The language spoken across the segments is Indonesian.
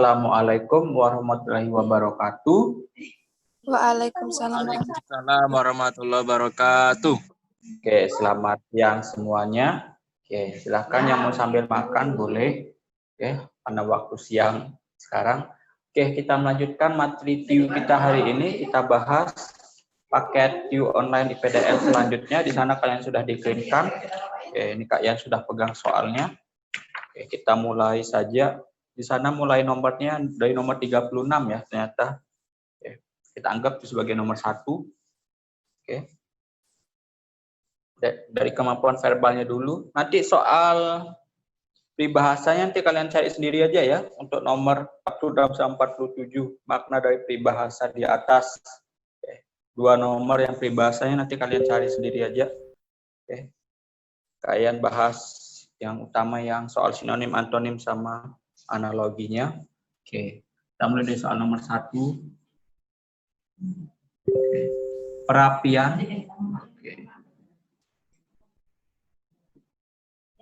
Assalamualaikum warahmatullahi wabarakatuh. Waalaikumsalam. Waalaikumsalam warahmatullahi wabarakatuh. Oke, selamat siang semuanya. Oke, silahkan yang mau sambil makan boleh. Oke, karena waktu siang sekarang. Oke, kita melanjutkan materi TIU kita hari ini. Kita bahas paket TIU online di PDF selanjutnya. Di sana kalian sudah dikirimkan. Oke, ini kalian sudah pegang soalnya. Oke, kita mulai saja. Di sana mulai nomornya dari nomor 36 ya ternyata. Oke, kita anggap itu sebagai nomor 1. Oke. Dari kemampuan verbalnya dulu. Nanti soal peribahasanya nanti kalian cari sendiri aja ya. Untuk nomor 47 makna dari peribahasa di atas. Oke. 2 nomor yang peribahasanya nanti kalian cari sendiri aja. Oke. Kalian bahas yang utama yang soal sinonim, antonim, sama analoginya. Oke. Kita mulai dari soal nomor 1. Oke. Perapian. Oke.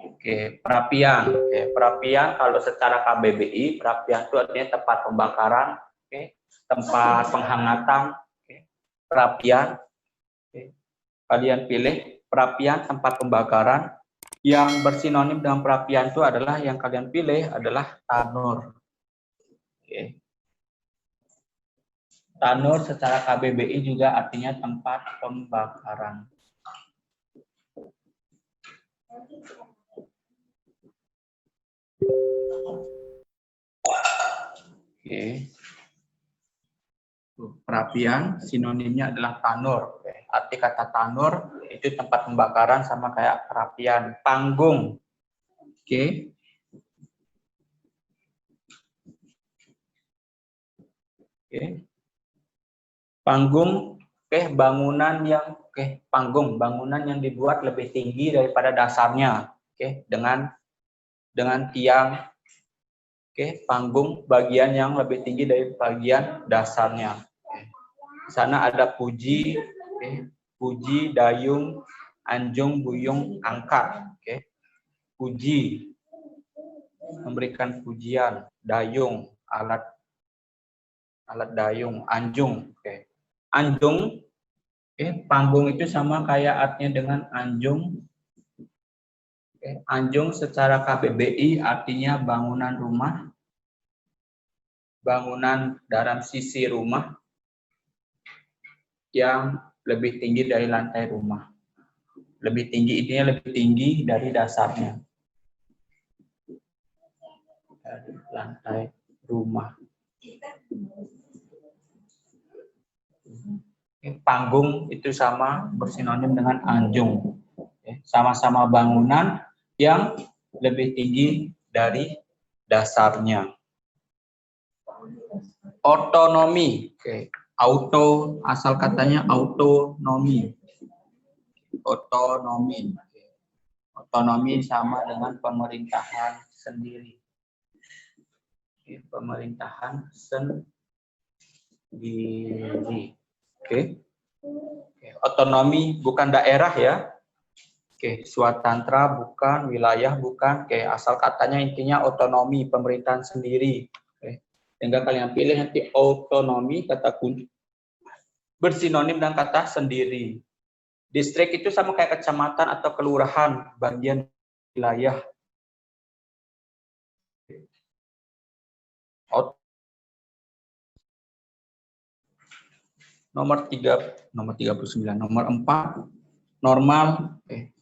Oke, perapian. Oke, perapian kalau secara KBBI, perapian itu artinya tempat pembakaran, oke, tempat penghangatan, oke, perapian. Oke. Kalian pilih perapian, tempat pembakaran. Yang bersinonim dengan perapian itu adalah yang kalian pilih adalah tanur. Oke. Tanur secara KBBI juga artinya tempat pembakaran. Oke. Perapian sinonimnya adalah tanur. Oke. Arti kata tanur itu tempat pembakaran sama kayak perapian. Panggung. Oke. Oke. Panggung, oke, bangunan yang dibuat lebih tinggi daripada dasarnya. Oke, dengan tiang. Oke, panggung bagian yang lebih tinggi dari bagian dasarnya. Oke. Di sana ada puji, oke, puji, dayung, anjung, buyung, angkat. Oke. Puji, memberikan pujian, dayung, alat dayung, anjung. Oke. Anjung, oke, panggung itu sama kayak artinya dengan anjung. Oke. Anjung secara KBBI artinya bangunan rumah, bangunan dalam sisi rumah yang lebih tinggi dari lantai rumah. Lebih tinggi, intinya lebih tinggi dari dasarnya. Dari lantai rumah. Panggung itu sama bersinonim dengan anjung. Sama-sama bangunan yang lebih tinggi dari dasarnya. Otonomi. Oke. Auto, asal katanya autonomi. Otonomi. Otonomi sama dengan pemerintahan sendiri. Oke. Pemerintahan sendiri. Oke. Oke. Otonomi bukan daerah ya. Oke, swatantra bukan, wilayah bukan. Oke, asal katanya intinya otonomi, pemerintahan sendiri. Oke. Sehingga kalian pilih nanti otonomi, kata kunci bersinonim dengan kata sendiri. Distrik itu sama kayak kecamatan atau kelurahan, bagian wilayah. Nomor 39, nomor 4, normal. Oke.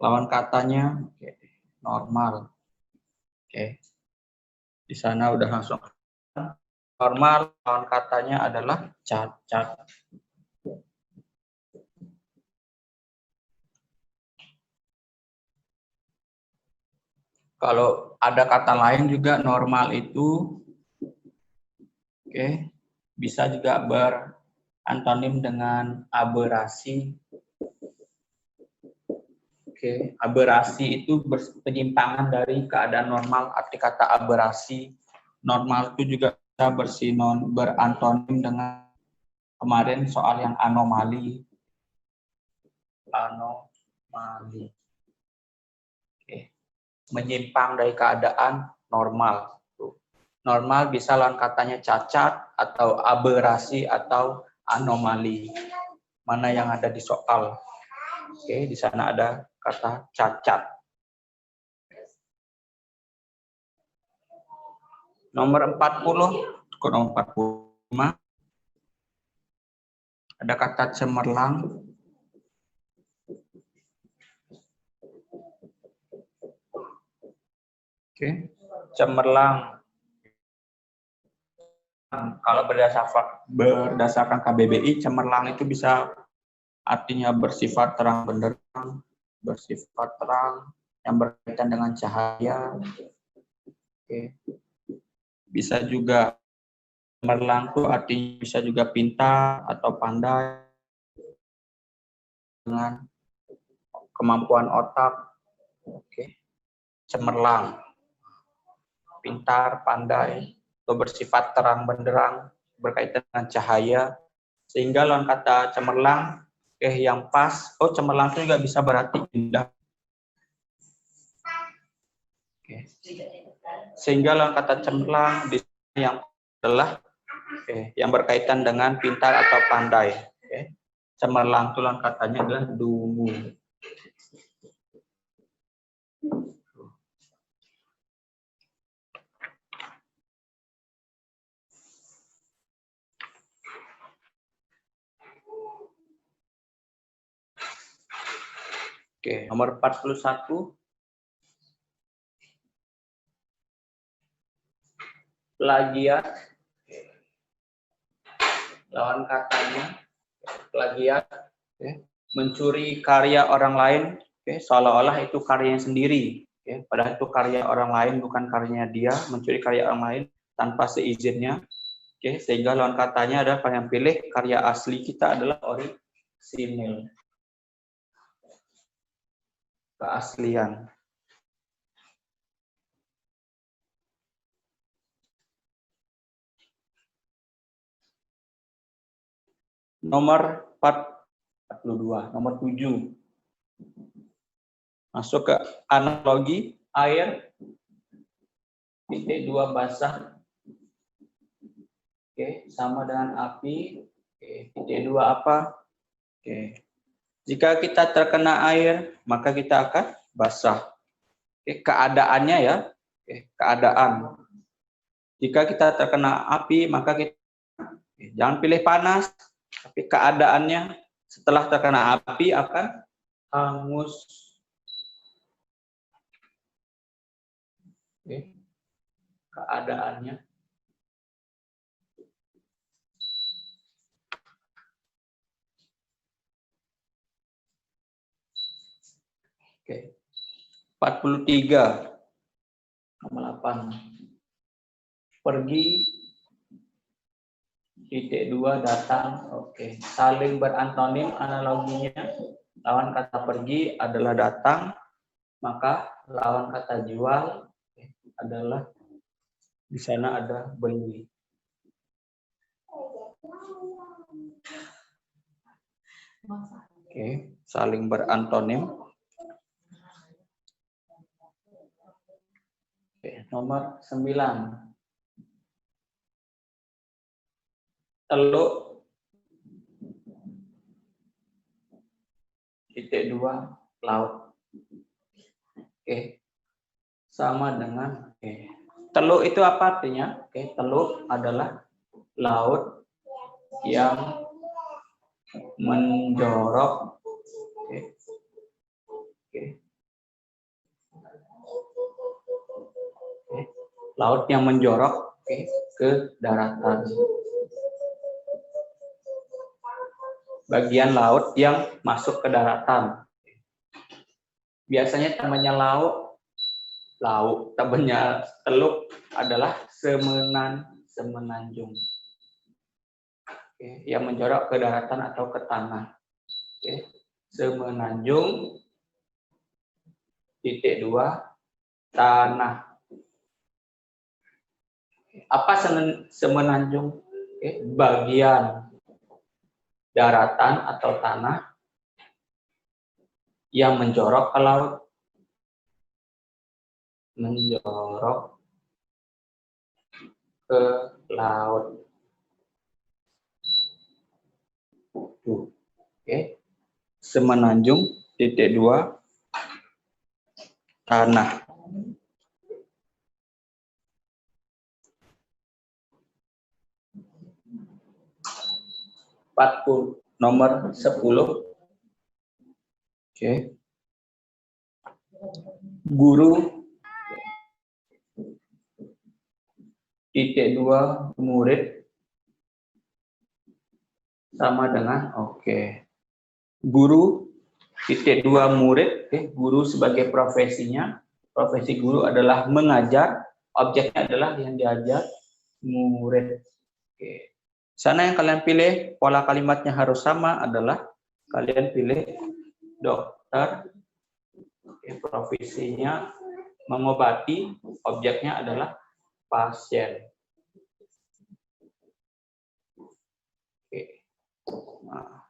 Lawan katanya, oke, normal. Oke. Di sana udah langsung normal, lawan katanya adalah cacat. Kalau ada kata lain juga normal itu, oke, bisa juga berantonim dengan aberasi. Oke, aberasi itu penyimpangan dari keadaan normal. Arti kata aberasi normal itu juga bisa berantonim dengan kemarin soal yang anomali. Anomali. Oke. Menyimpang dari keadaan normal. normal bisa lawan katanya cacat atau aberasi atau anomali. Mana yang ada di soal? Oke, di sana ada kata cacat. Nomor 40, nomor 45. Ada kata cemerlang. Oke, cemerlang. Kalau berdasarkan KBBI, cemerlang itu bisa artinya bersifat terang benderang, bersifat terang, yang berkaitan dengan cahaya. Oke. Bisa juga cemerlang itu artinya bisa juga pintar atau pandai dengan kemampuan otak. Oke. Cemerlang, pintar, pandai, atau bersifat terang benderang, berkaitan dengan cahaya. Sehingga lawan kata cemerlang yang pas, cemerlang itu juga bisa berarti indah. Oke. Sehingga lawan kata cemerlang di sini yang adalah yang berkaitan dengan pintar atau pandai. Oke. Cemerlang itu lawan katanya adalah dungu. Oke, nomor 41. Plagiat. Lawan katanya plagiat, mencuri karya orang lain, seolah-olah itu karyanya sendiri, padahal itu karya orang lain, bukan karyanya dia, mencuri karya orang lain tanpa seizinnya. Sehingga lawan katanya adalah yang pilih karya asli kita adalah orisinil, keaslian. Nomor 42, nomor 7. Masuk ke analogi air, titik 2 basah. Oke, sama dengan api. Oke, titik 2 apa? Oke. Jika kita terkena air, maka kita akan basah. Oke, keadaannya ya. Oke, keadaan. Jika kita terkena api, maka kita jangan pilih panas, tapi keadaannya setelah terkena api akan hangus. Oke. Keadaannya. Oke. 43. Nomor 8. Pergi, titik 2 datang. Oke. Saling berantonim analoginya. Lawan kata pergi adalah datang, maka lawan kata jual adalah di sana ada beli. Oke, saling berantonim. Oke, nomor 9. Teluk, titik 2 laut. Oke, sama dengan teluk itu apa artinya? Oke, teluk adalah laut yang menjorok. Laut yang menjorok ke daratan. Bagian laut yang masuk ke daratan. Biasanya temannya laut, temannya teluk adalah semenanjung. Yang menjorok ke daratan atau ke tanah. Semenanjung, titik 2 tanah. Apa semenanjung? Bagian daratan atau tanah yang menjorok ke laut. Menjorok ke laut. Tuh. Oke. Semenanjung titik 2 tanah. Nomor 10. Oke. Guru titik 2 murid sama dengan guru titik 2 murid. Guru sebagai profesinya, profesi guru adalah mengajar, objeknya adalah yang diajar murid. Sana yang kalian pilih pola kalimatnya harus sama adalah kalian pilih dokter, profesinya mengobati, objeknya adalah pasien. Nah,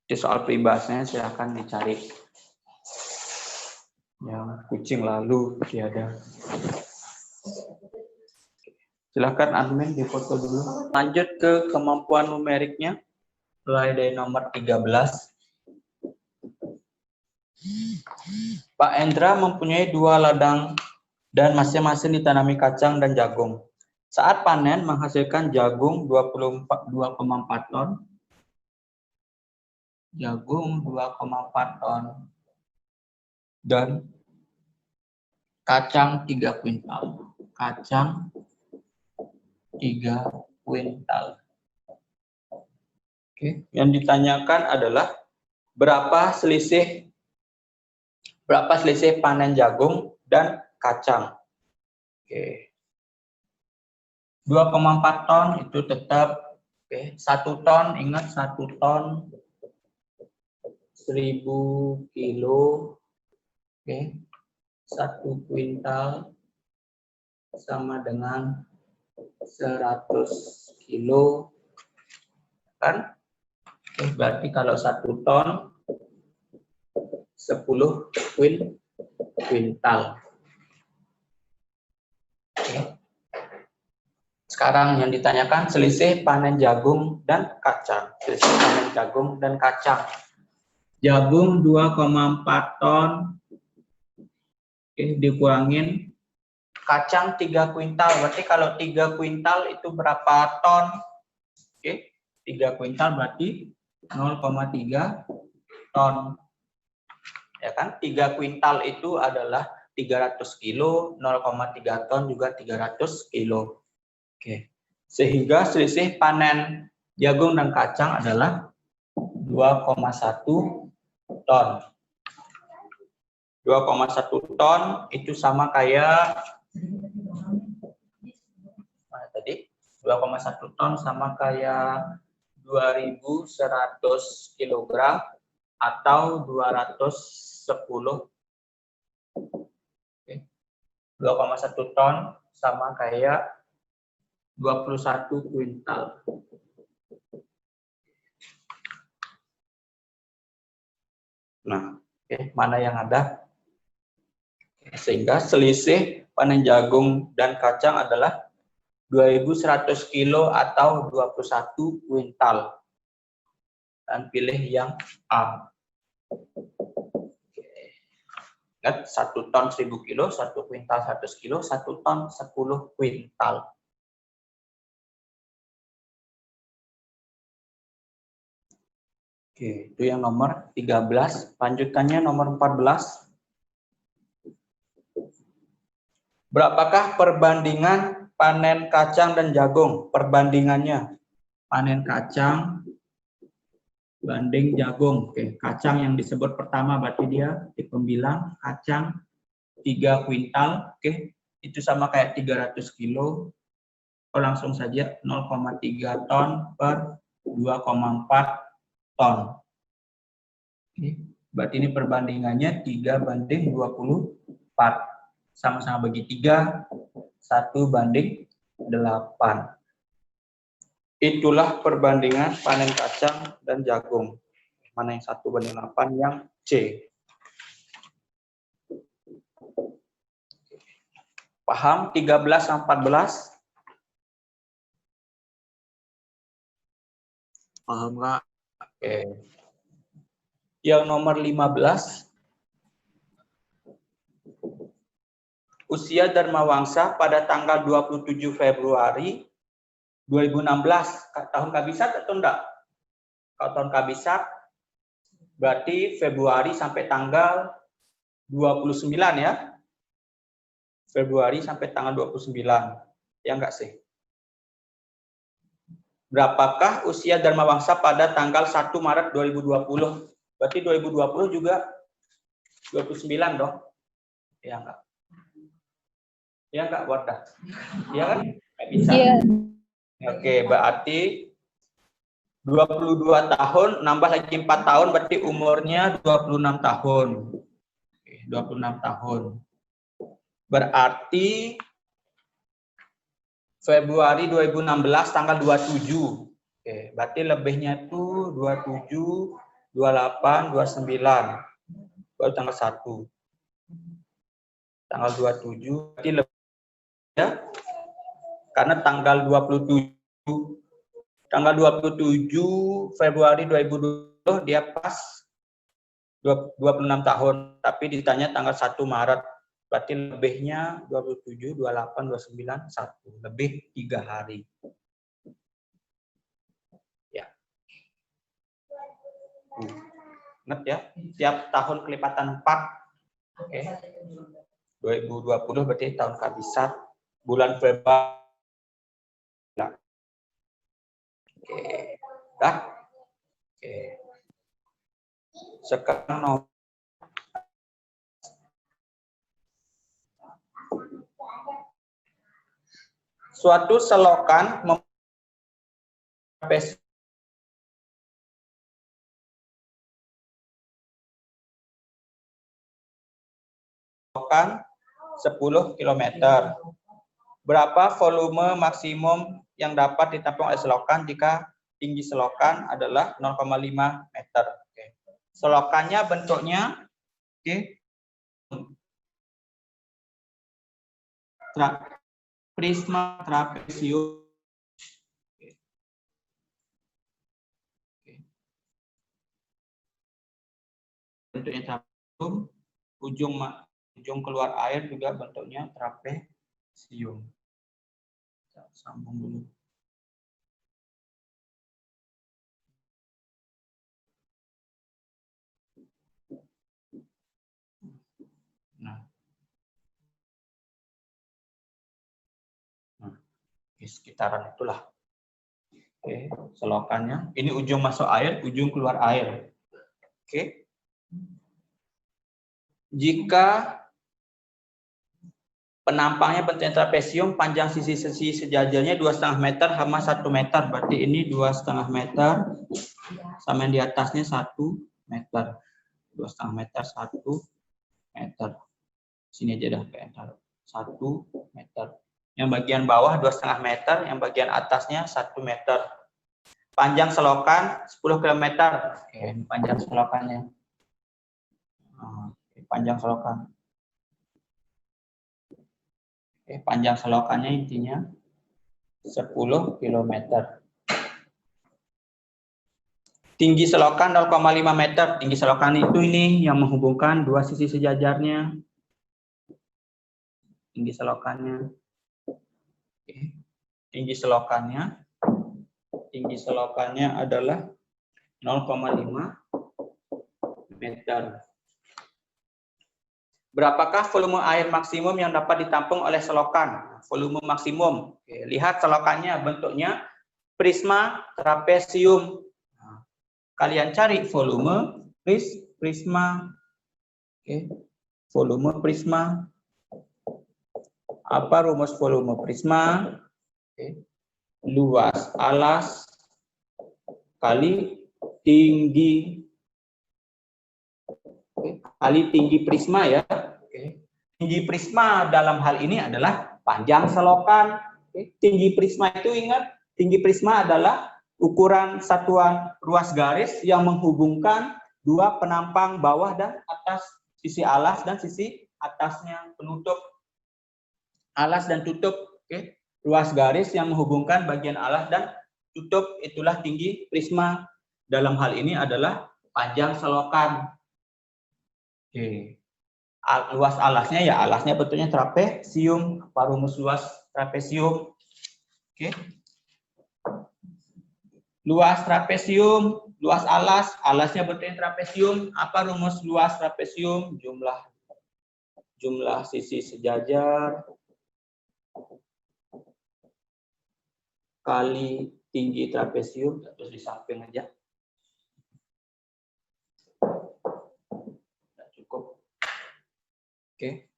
di soal peribahasanya silahkan dicari. Yang kucing lalu tiada. Silahkan admin difoto dulu. Lanjut ke kemampuan numeriknya. Mulai dari nomor 13. Pak Endra mempunyai 2 ladang dan masing-masing ditanami kacang dan jagung. Saat panen menghasilkan jagung 2,4 ton. Jagung 2,4 ton. Dan kacang 3 kuintal. Kacang 3 kuintal. Oke, yang ditanyakan adalah berapa selisih panen jagung dan kacang. Oke. 2,4 ton itu tetap 1 ton, ingat 1 ton 1000 kilo. 1 kuintal sama dengan 100 kilo. Kan? Berarti kalau 1 ton 10 kuintal. Sekarang yang ditanyakan selisih panen jagung dan kacang. Selisih panen jagung dan kacang. Jagung 2,4 ton. Dikurangin kacang 3 kuintal. Berarti kalau 3 kuintal itu berapa ton? 3 kuintal berarti 0,3 ton. Ya kan? 3 kuintal itu adalah 300 kilo, 0,3 ton juga 300 kilo. Sehingga selisih panen jagung dan kacang adalah 2,1 ton. 2,1 ton itu sama kayak 2,1 ton sama kayak 2100 kg atau 210. 2,1 ton sama kayak 21 kuintal. Nah, mana yang ada? Sehingga selisih panen jagung dan kacang adalah 2100 kilo atau 21 kuintal. Dan pilih yang A. Ingat, 1 ton 1000 kilo, 1 kuintal 100 kilo, 1 ton 10 kuintal. Itu yang nomor 13. Lanjutannya nomor 14. Berapakah perbandingan panen kacang dan jagung? Perbandingannya. Panen kacang banding jagung. Kacang yang disebut pertama berarti dia di pembilang kacang 3 kuintal. Itu sama kayak 300 kilo. Langsung saja 0,3 ton per 2,4 ton. Berarti ini perbandingannya 3:24. Sama-sama bagi 3, 1:8. Itulah perbandingan panen kacang dan jagung. Mana yang 1:8? Yang C. Paham 13 sama 14? Paham, Kak? Oke. Yang nomor 15. Usia Dharma Wangsa pada tanggal 27 Februari 2016. Tahun kabisat atau enggak? Kalau tahun kabisat berarti Februari sampai tanggal 29 ya. Februari sampai tanggal 29. Ya enggak sih? Berapakah usia Dharma Wangsa pada tanggal 1 Maret 2020? Berarti 2020 juga 29 dong. Ya enggak? Ya enggak, Wardah? Ya kan? Nggak bisa. Iya. Oke, berarti 22 tahun, nambah lagi 4 tahun, berarti umurnya 26 tahun. Oke, 26 tahun. Berarti Februari 2016 tanggal 27. Oke, berarti lebihnya itu 27, 28, 29. Baru tanggal 1. Tanggal 27 berarti lebih ya. Karena tanggal 27 Februari 2020 dia pas 26 tahun, tapi ditanya tanggal 1 Maret. Berarti lebihnya 27, 28, 29, 1. Lebih 3 hari. Ya. Ingat ya, tiap tahun kelipatan 4. Oke. 2020 berarti tahun kabisat, bulan Februari. Oke. Dah. Oke. Sekarang nomor suatu selokan selokan 10 km. Berapa volume maksimum yang dapat ditampung oleh selokan jika tinggi selokan adalah 0,5 meter. Oke. Selokannya bentuknya prisma trapesium. Bentuknya trapesium, ujung keluar air juga bentuknya trapesium. Sambung dulu. Nah, di sekitaran itulah. Oke, selokannya. Ini ujung masuk air, ujung keluar air. Oke. Jika penampangnya bentuknya trapesium, panjang sisi-sisi sejajarnya 2,5 meter sama 1 meter. Berarti ini 2,5 meter, sama yang di atasnya 1 meter. 2,5 meter, 1 meter. Sini aja dah kayak 1 meter. Yang bagian bawah 2,5 meter, yang bagian atasnya 1 meter. Panjang selokan 10 km. Oke, panjang selokannya. Panjang selokan. Oke, panjang selokannya intinya 10 km. Tinggi selokan 0,5 meter. Tinggi selokan itu ini yang menghubungkan dua sisi sejajarnya. Tinggi selokannya. Oke. Tinggi selokannya adalah 0,5 meter. Berapakah volume air maksimum yang dapat ditampung oleh selokan? Volume maksimum. Oke, lihat selokannya bentuknya prisma trapesium. Nah, kalian cari volume prisma. Oke. Volume prisma. Apa rumus volume prisma? Oke. Luas alas kali tinggi kali tinggi prisma ya. Tinggi prisma dalam hal ini adalah panjang selokan. Tinggi prisma itu ingat, tinggi prisma adalah ukuran satuan ruas garis yang menghubungkan dua penampang bawah dan atas, sisi alas dan sisi atasnya penutup. Alas dan tutup. Ruas garis yang menghubungkan bagian alas dan tutup itulah tinggi prisma. Dalam hal ini adalah panjang selokan. Oke. Luas alasnya ya alasnya bentuknya trapesium. Apa rumus luas trapesium? Oke. Luas trapesium, luas alasnya bentuknya trapesium. Apa rumus luas trapesium? Jumlah sisi sejajar kali tinggi trapesium, terus di samping aja. Cukup. Oke.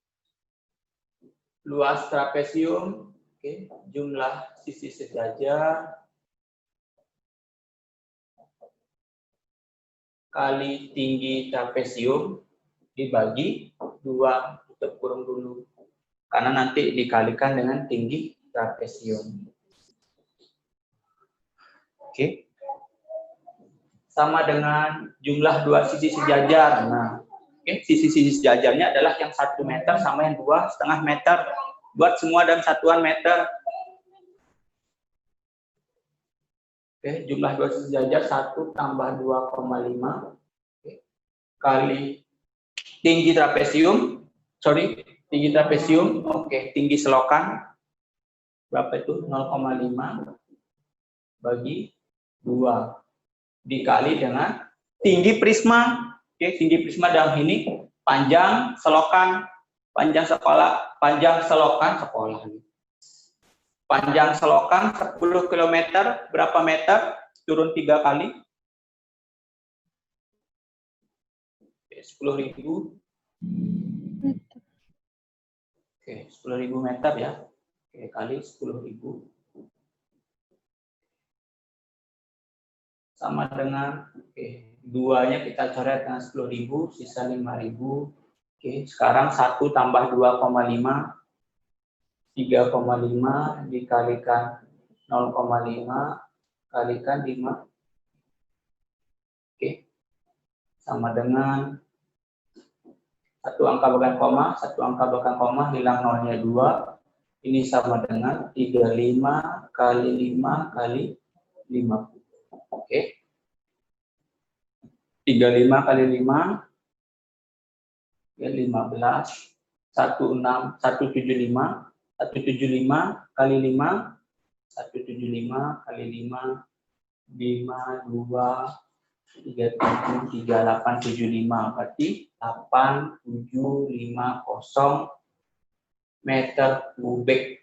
Luas trapesium, oke, jumlah sisi sejajar kali tinggi trapesium dibagi 2, tutup kurung dulu. Karena nanti dikalikan dengan tinggi trapesium. Oke. Sama dengan jumlah 2 sisi sejajar. Nah, oke, sisi-sisi sejajarnya adalah yang 1 meter sama yang 2,5 meter. Buat semua dalam satuan meter. Oke, jumlah 2 sisi sejajar 1 tambah 2,5 kali tinggi trapesium. Tinggi trapesium. Oke, tinggi selokan. Berapa itu? 0,5 bagi 2 dikali dengan tinggi prisma. Oke, tinggi prisma dalam ini panjang selokan. Panjang selokan 10 km, berapa meter? Turun 3 kali. 10.000. Oke, 10.000 meter ya. Oke, kali 10.000. Sama dengan, oke, 2-nya kita coret dengan 10.000, sisa 5.000. Oke, sekarang 1 tambah 2,5. 3,5 dikalikan 0,5 kalikan 5. Oke. Sama dengan 1 angka belakang koma, 1 angka belakang koma, hilang nolnya 2. Ini sama dengan 35 kali 5 kali 5. Oke. 35 kali 5 ya 15. 175 kali 5, 175 kali 5, 2, 37, 38, 75. Berarti 8750 meter kubik.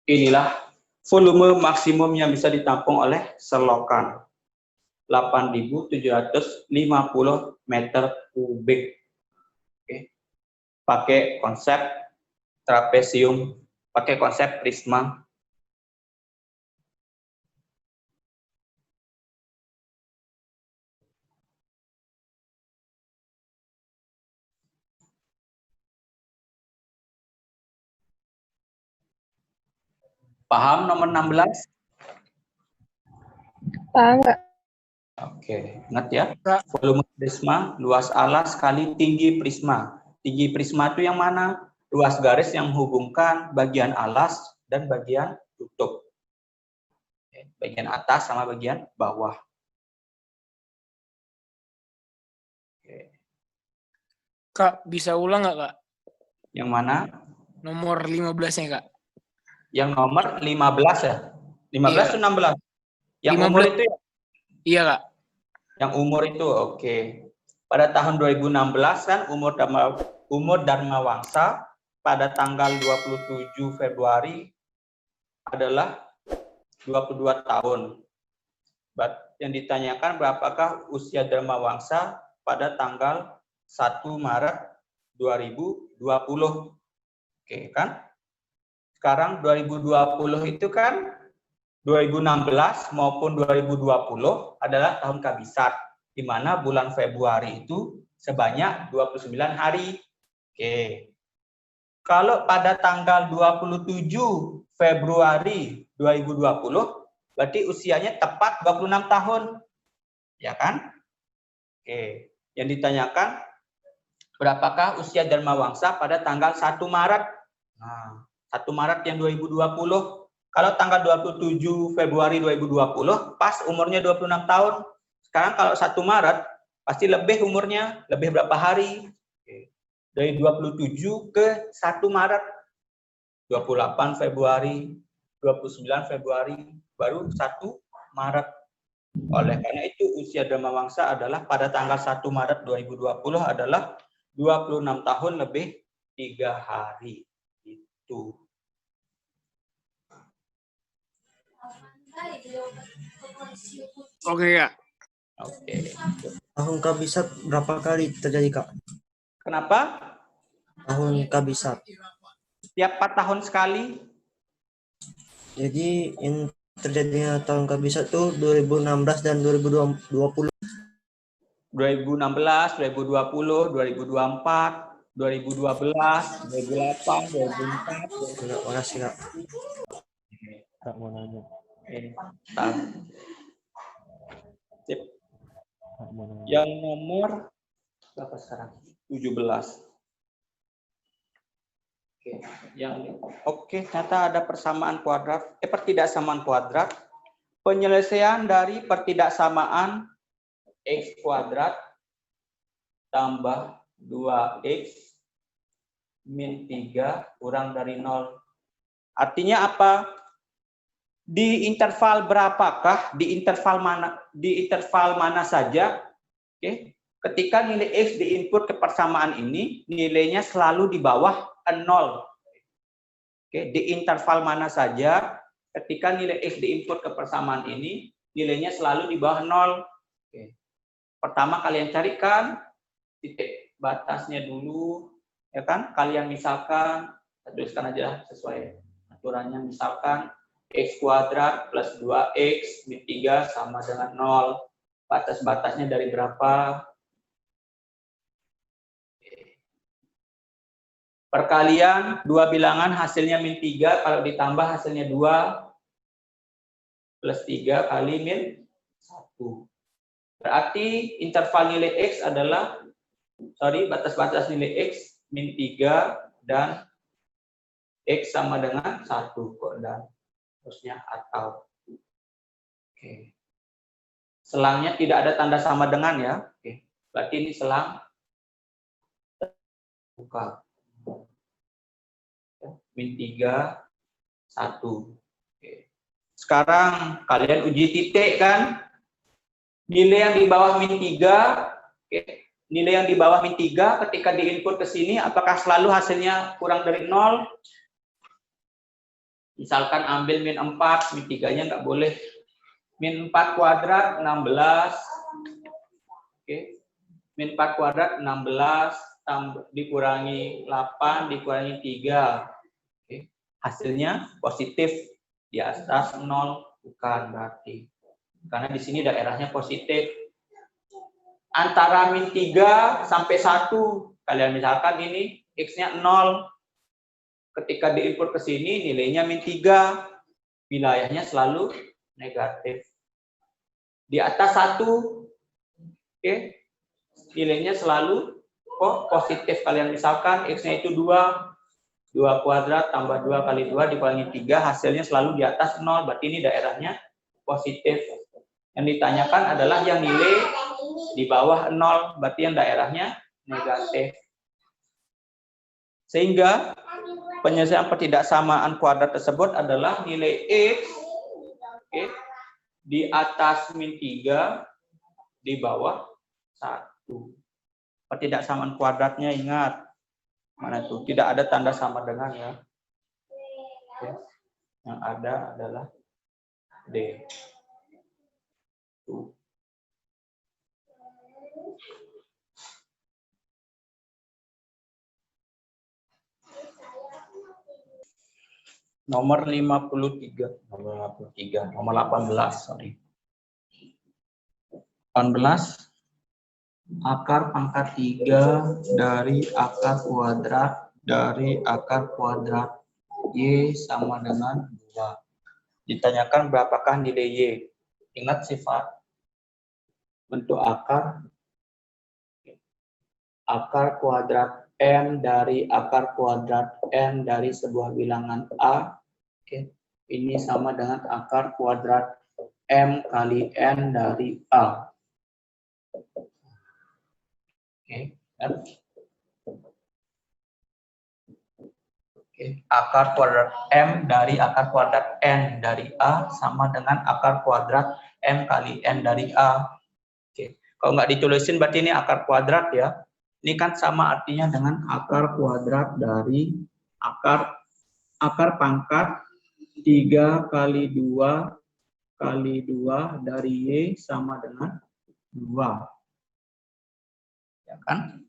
Inilah volume maksimum yang bisa ditampung oleh selokan. 8.750 meter kubik. Oke. Pakai konsep trapesium, pakai konsep prisma. Paham nomor 16? Paham nggak? Oke, ingat ya. Volume prisma, luas alas kali tinggi prisma. Tinggi prisma itu yang mana? Luas garis yang menghubungkan bagian alas dan bagian tutup. Oke, bagian atas sama bagian bawah. Oke. Kak, bisa ulang nggak, Kak? Yang mana? Nomor 15-nya, Kak. Yang nomor 15 ya? 15 atau 16? Yang 15. umur itu ya? Iya, Kak. Yang umur itu, oke. Pada tahun 2016 kan umur Dharma Wangsa pada tanggal 27 Februari adalah 22 tahun. Yang ditanyakan berapakah usia Dharma Wangsa pada tanggal 1 Maret 2020. Oke kan? Sekarang 2020 itu kan 2016 maupun 2020 adalah tahun kabisat, di mana bulan Februari itu sebanyak 29 hari. Oke. Kalau pada tanggal 27 Februari 2020, berarti usianya tepat 26 tahun. Ya kan? Oke. Yang ditanyakan, berapakah usia Dharma Wangsa pada tanggal 1 Maret? Nah, 1 Maret yang 2020. Kalau tanggal 27 Februari 2020, pas umurnya 26 tahun. Sekarang kalau 1 Maret, pasti lebih umurnya, lebih berapa hari? Dari 27 ke 1 Maret, 28 Februari, 29 Februari, baru 1 Maret. Oleh karena itu, usia Dharmawangsa adalah pada tanggal 1 Maret 2020 adalah 26 tahun lebih 3 hari. Itu. Oke, Kak. Oke. Tahun kabisat berapa kali terjadi, Kak? Kenapa? Tahun kabisat. Tiap 4 tahun sekali. Jadi yang terjadinya tahun kabisat tuh 2016 dan 2020. 2016, 2020, 2024, 2012, 2008, 2004. Terima kasih, Kak. Kak mau nanya. Sip. Kak mau nanya. Yang nomor berapa sekarang? 17. Oke, ternyata ada persamaan kuadrat, pertidaksamaan kuadrat. Penyelesaian dari pertidaksamaan x kuadrat tambah 2x min 3 kurang dari 0. Artinya apa? Di interval berapakah? Di interval mana saja? Oke. Ketika nilai x diinput ke persamaan ini, nilainya selalu di bawah 0. Oke, di interval mana saja ketika nilai x diinput ke persamaan ini, nilainya selalu di bawah 0. Oke. Pertama kalian carikan titik batasnya dulu, ya kan? Kalian misalkan, tuliskan aja sesuai aturannya, misalkan x kuadrat plus 2x min 3 sama dengan 0. Batas-batasnya dari berapa? Perkalian dua bilangan hasilnya min 3, kalau ditambah hasilnya 2 plus 3 kali min 1. Berarti interval nilai x adalah, batas-batas nilai x min 3 dan x sama dengan 1 dan terusnya atau. Oke. Selangnya tidak ada tanda sama dengan ya. Oke. Berarti ini selang buka. Min 3, 1. Oke. Sekarang kalian uji titik kan. Nilai yang di bawah min 3, oke. Nilai yang di bawah min 3 ketika diinput ke sini, apakah selalu hasilnya kurang dari 0? Misalkan ambil min 4, min 3-nya nggak boleh. Min 4 kuadrat 16. Oke. Min 4 kuadrat 16 dikurangi 8 dikurangi 3. Oke. Hasilnya positif di atas 0, bukan berarti. Karena di sini daerahnya positif. Antara min 3 sampai 1, kalian misalkan ini x-nya 0. Ketika diinput ke sini nilainya min 3. Wilayahnya selalu negatif. Di atas 1, oke, nilainya selalu positif. Kalian misalkan x-nya itu 2 kuadrat tambah 2 kali 2 dikurangi 3, hasilnya selalu di atas 0, berarti ini daerahnya positif. Yang ditanyakan adalah yang nilai di bawah 0, berarti yang daerahnya negatif. Sehingga penyelesaian pertidaksamaan kuadrat tersebut adalah nilai x, oke, di atas min 3, di bawah 1. Pertidaksamaan kuadratnya ingat, mana tuh? Tidak ada tanda sama dengan ya. Oke. Yang ada adalah D. Tuh. Nomor 53, nomor 18, sorry. 18. Akar pangkat 3 dari akar kuadrat Y sama dengan 2. Ditanyakan berapakah nilai Y. Ingat sifat bentuk akar. Akar kuadrat M dari akar kuadrat M dari sebuah bilangan A. Oke. ini sama dengan akar kuadrat M kali N dari A. Oke, kan? Oke, akar kuadrat M dari akar kuadrat N dari A sama dengan akar kuadrat M kali N dari A. Oke, kalau nggak ditulisin berarti ini akar kuadrat ya. Ini kan sama artinya dengan akar kuadrat dari akar pangkat 3 kali 2 kali 2 dari Y sama dengan 2. Ya kan?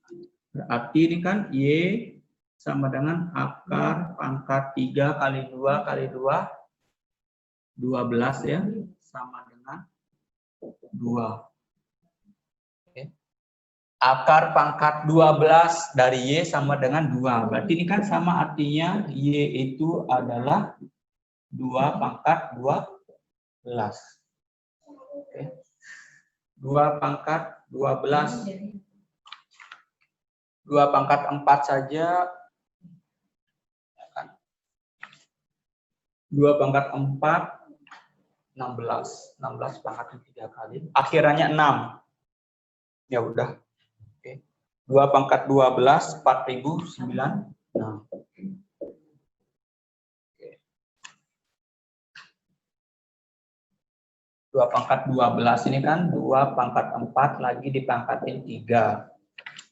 Berarti ini kan Y sama dengan akar pangkat 3 kali 2 kali 2, 12 ya, sama dengan 2. Oke. Akar pangkat 12 dari Y sama dengan 2. Berarti ini kan sama artinya Y itu adalah 2 pangkat 12. Oke. 2 pangkat 12. 2 pangkat 4 saja. 2 pangkat 4, 16. 16 pangkat 3 kali. Akhirannya 6. Ya udah. Oke. 2 pangkat 12, 4096. Oke. 2 pangkat 12 ini kan 2 pangkat 4 lagi dipangkatin 3.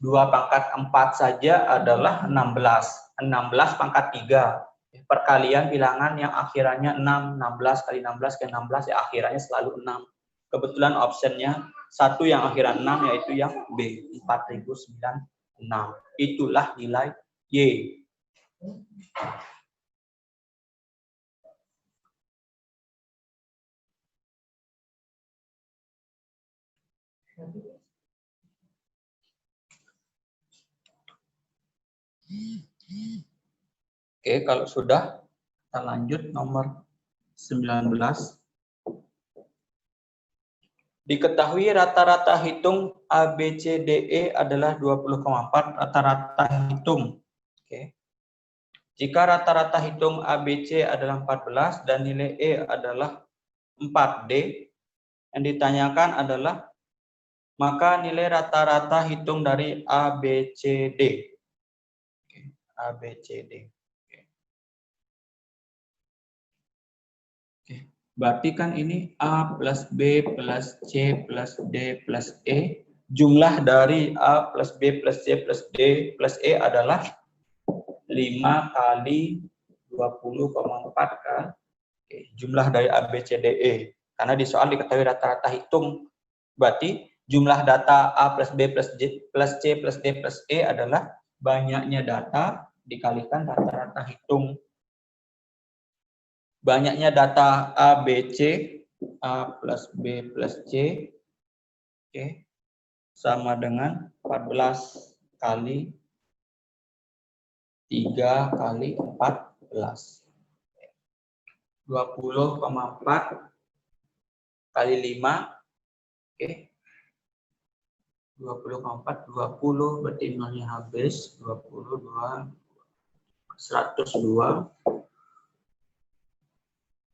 2 pangkat 4 saja adalah 16. 16 pangkat 3. Perkalian bilangan yang akhirannya 6. 16 kali 16 ke 16 ya akhirannya selalu 6. Kebetulan optionnya satu yang akhiran 6 yaitu yang B. 4096. Itulah nilai Y. Oke, kalau sudah, kita lanjut nomor 19. Diketahui rata-rata hitung ABCDE adalah 20,4 rata-rata hitung. Oke. Jika rata-rata hitung ABC adalah 14 dan nilai E adalah 4D, yang ditanyakan adalah maka nilai rata-rata hitung dari ABCD. Oke, ABCD. Berarti kan ini A plus B plus C plus D plus E. Jumlah dari A plus B plus C plus D plus E adalah 5 kali 20,4 kan. Oke, jumlah dari A, B, C, D, E. Karena di soal diketahui rata-rata hitung. Berarti jumlah data A plus B plus C plus D plus E adalah banyaknya data dikalikan rata-rata hitung. Banyaknya data A, B, C, A plus B plus C, oke, sama dengan 14 kali 3 kali 14. 20,4 kali 5, oke. 20,4, 20, berarti nolnya habis, 22, 102.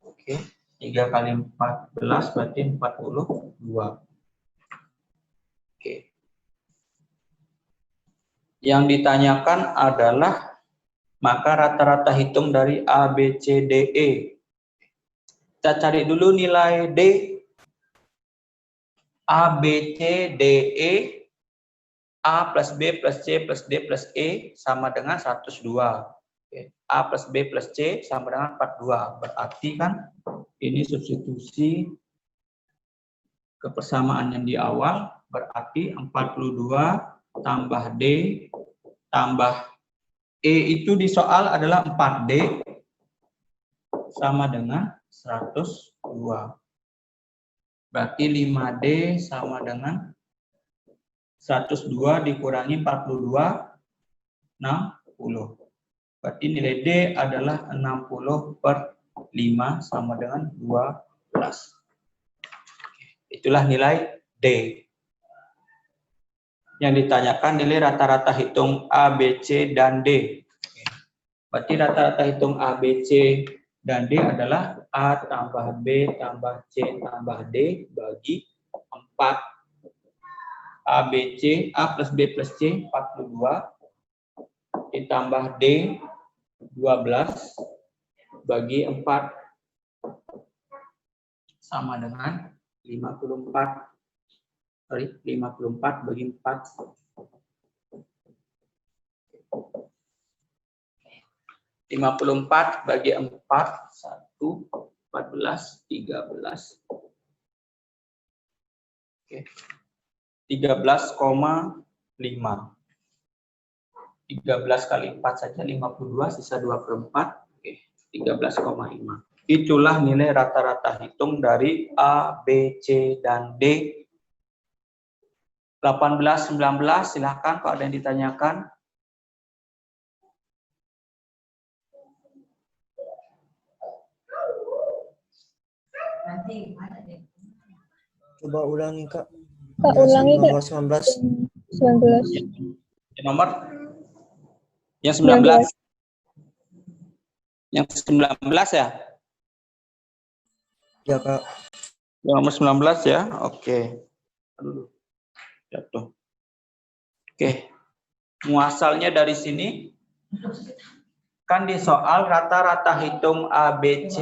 Oke, 3 kali 14 berarti 42. Oke. Yang ditanyakan adalah maka rata-rata hitung dari A, B, C, D, E. Kita cari dulu nilai D. A, B, C, D, E. A plus B plus C plus D plus E sama dengan 102. A plus B plus C sama dengan 42. Berarti kan ini substitusi kebersamaan yang di awal. Berarti 42 tambah D tambah E itu di soal adalah 4D sama dengan 102. Berarti 5D sama dengan 102 dikurangi 42, 60. Berarti nilai D adalah 60 per 5 sama dengan 12. Itulah nilai D. Yang ditanyakan nilai rata-rata hitung A, B, C, dan D. Berarti rata-rata hitung A, B, C, Dan D adalah A tambah B tambah C tambah D bagi 4. A, B, C, A plus B plus C 42 ditambah D 12 bagi 4 sama dengan 54. Sorry, 54 bagi 4. 54 bagi 4, 1, 14, 13. Oke. 13,5. 13 kali 4 saja 52, sisa 2/4. Oke, 13,5. Itulah nilai rata-rata hitung dari A, B, C, dan D. 18, 19, silahkan kalau ada yang ditanyakan. Coba ulangi, Kak. Kak, ulangi, Kak. Nomor 19. 19. Nomor yang 19. Yang 19 ya? Ya, Kak. Nomor 19 ya. Oke. Aduh. Jatuh. Oke. Muasalnya dari sini. Kan di soal rata-rata hitung A, B, C,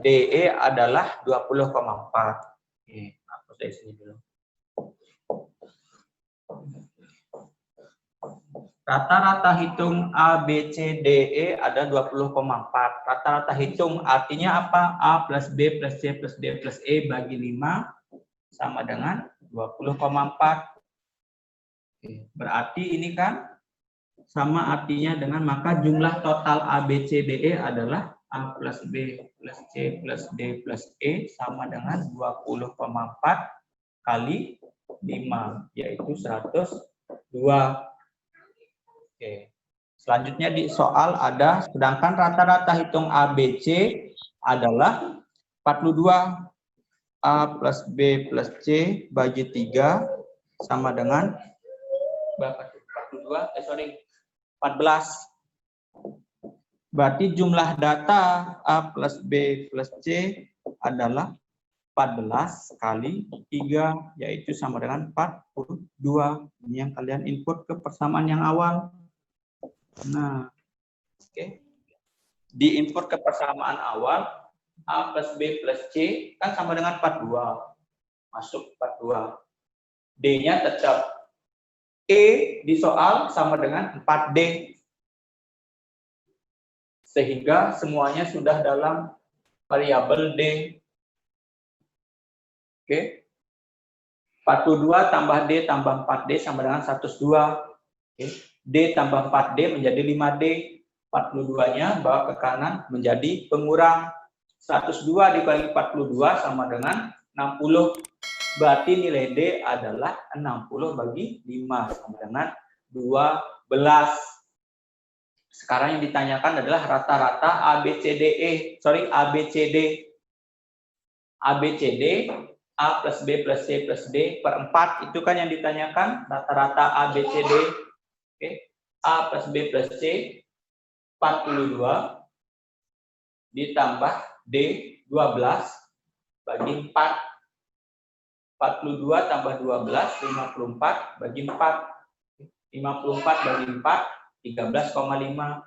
D, E adalah 20,4. Oke, hapus dari sini dulu. Rata-rata hitung A, B, C, D, E ada 20,4. Rata-rata hitung artinya apa? A plus B plus C plus D plus E bagi 5 sama dengan 20,4. Berarti ini kan sama artinya dengan maka jumlah total A, B, C, D, E adalah A plus B plus C plus D plus E sama dengan 20,4 kali 5, yaitu 102. Oke. Selanjutnya di soal ada, sedangkan rata-rata hitung A, B, C adalah 42. A plus B plus C bagi 3 sama dengan berapa? 42, 14. Berarti jumlah data A plus B plus C adalah 14 kali 3, yaitu sama dengan 42. Ini yang kalian input ke persamaan yang awal. Nah, oke. Di input ke persamaan awal, A plus B plus C kan sama dengan 42. Masuk 42. D-nya tetap. E di soal sama dengan 4D. Sehingga semuanya sudah dalam variabel D. Oke. 42 tambah D tambah 4D sama dengan 102. Oke. D tambah 4D menjadi 5D. 42-nya bawa ke kanan menjadi pengurang. 102 dikali 42 sama dengan 60. Berarti nilai D adalah 60 bagi 5 sama dengan 12. Sekarang yang ditanyakan adalah rata-rata ABCDE. Sorry, ABCD. ABCD, A plus B plus C plus D per 4. Itu kan yang ditanyakan, rata-rata ABCD. Oke. A plus B plus C, 42. Ditambah D, 12. Bagi 4. 42 tambah 12, 54. Bagi 4. 54 bagi 4. 13,5.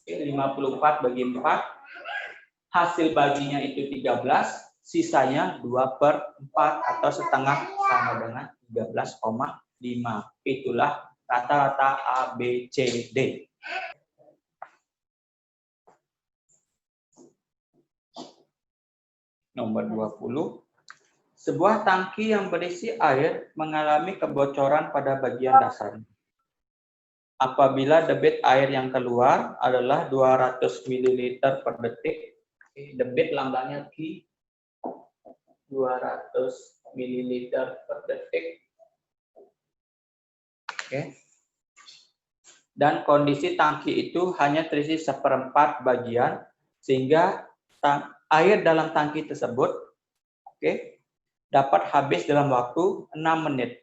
54 bagi 4, hasil baginya itu 13, sisanya 2/4 atau setengah sama dengan 13,5. Itulah rata-rata A, B, C, D. Nomor 20. Sebuah tangki yang berisi air mengalami kebocoran pada bagian dasarnya. Apabila debit air yang keluar adalah 200 ml per detik, debit lambangnya Q, 200 ml per detik. Oke. Dan kondisi tangki itu hanya terisi 1/4 bagian, sehingga air dalam tangki tersebut dapat habis dalam waktu 6 menit.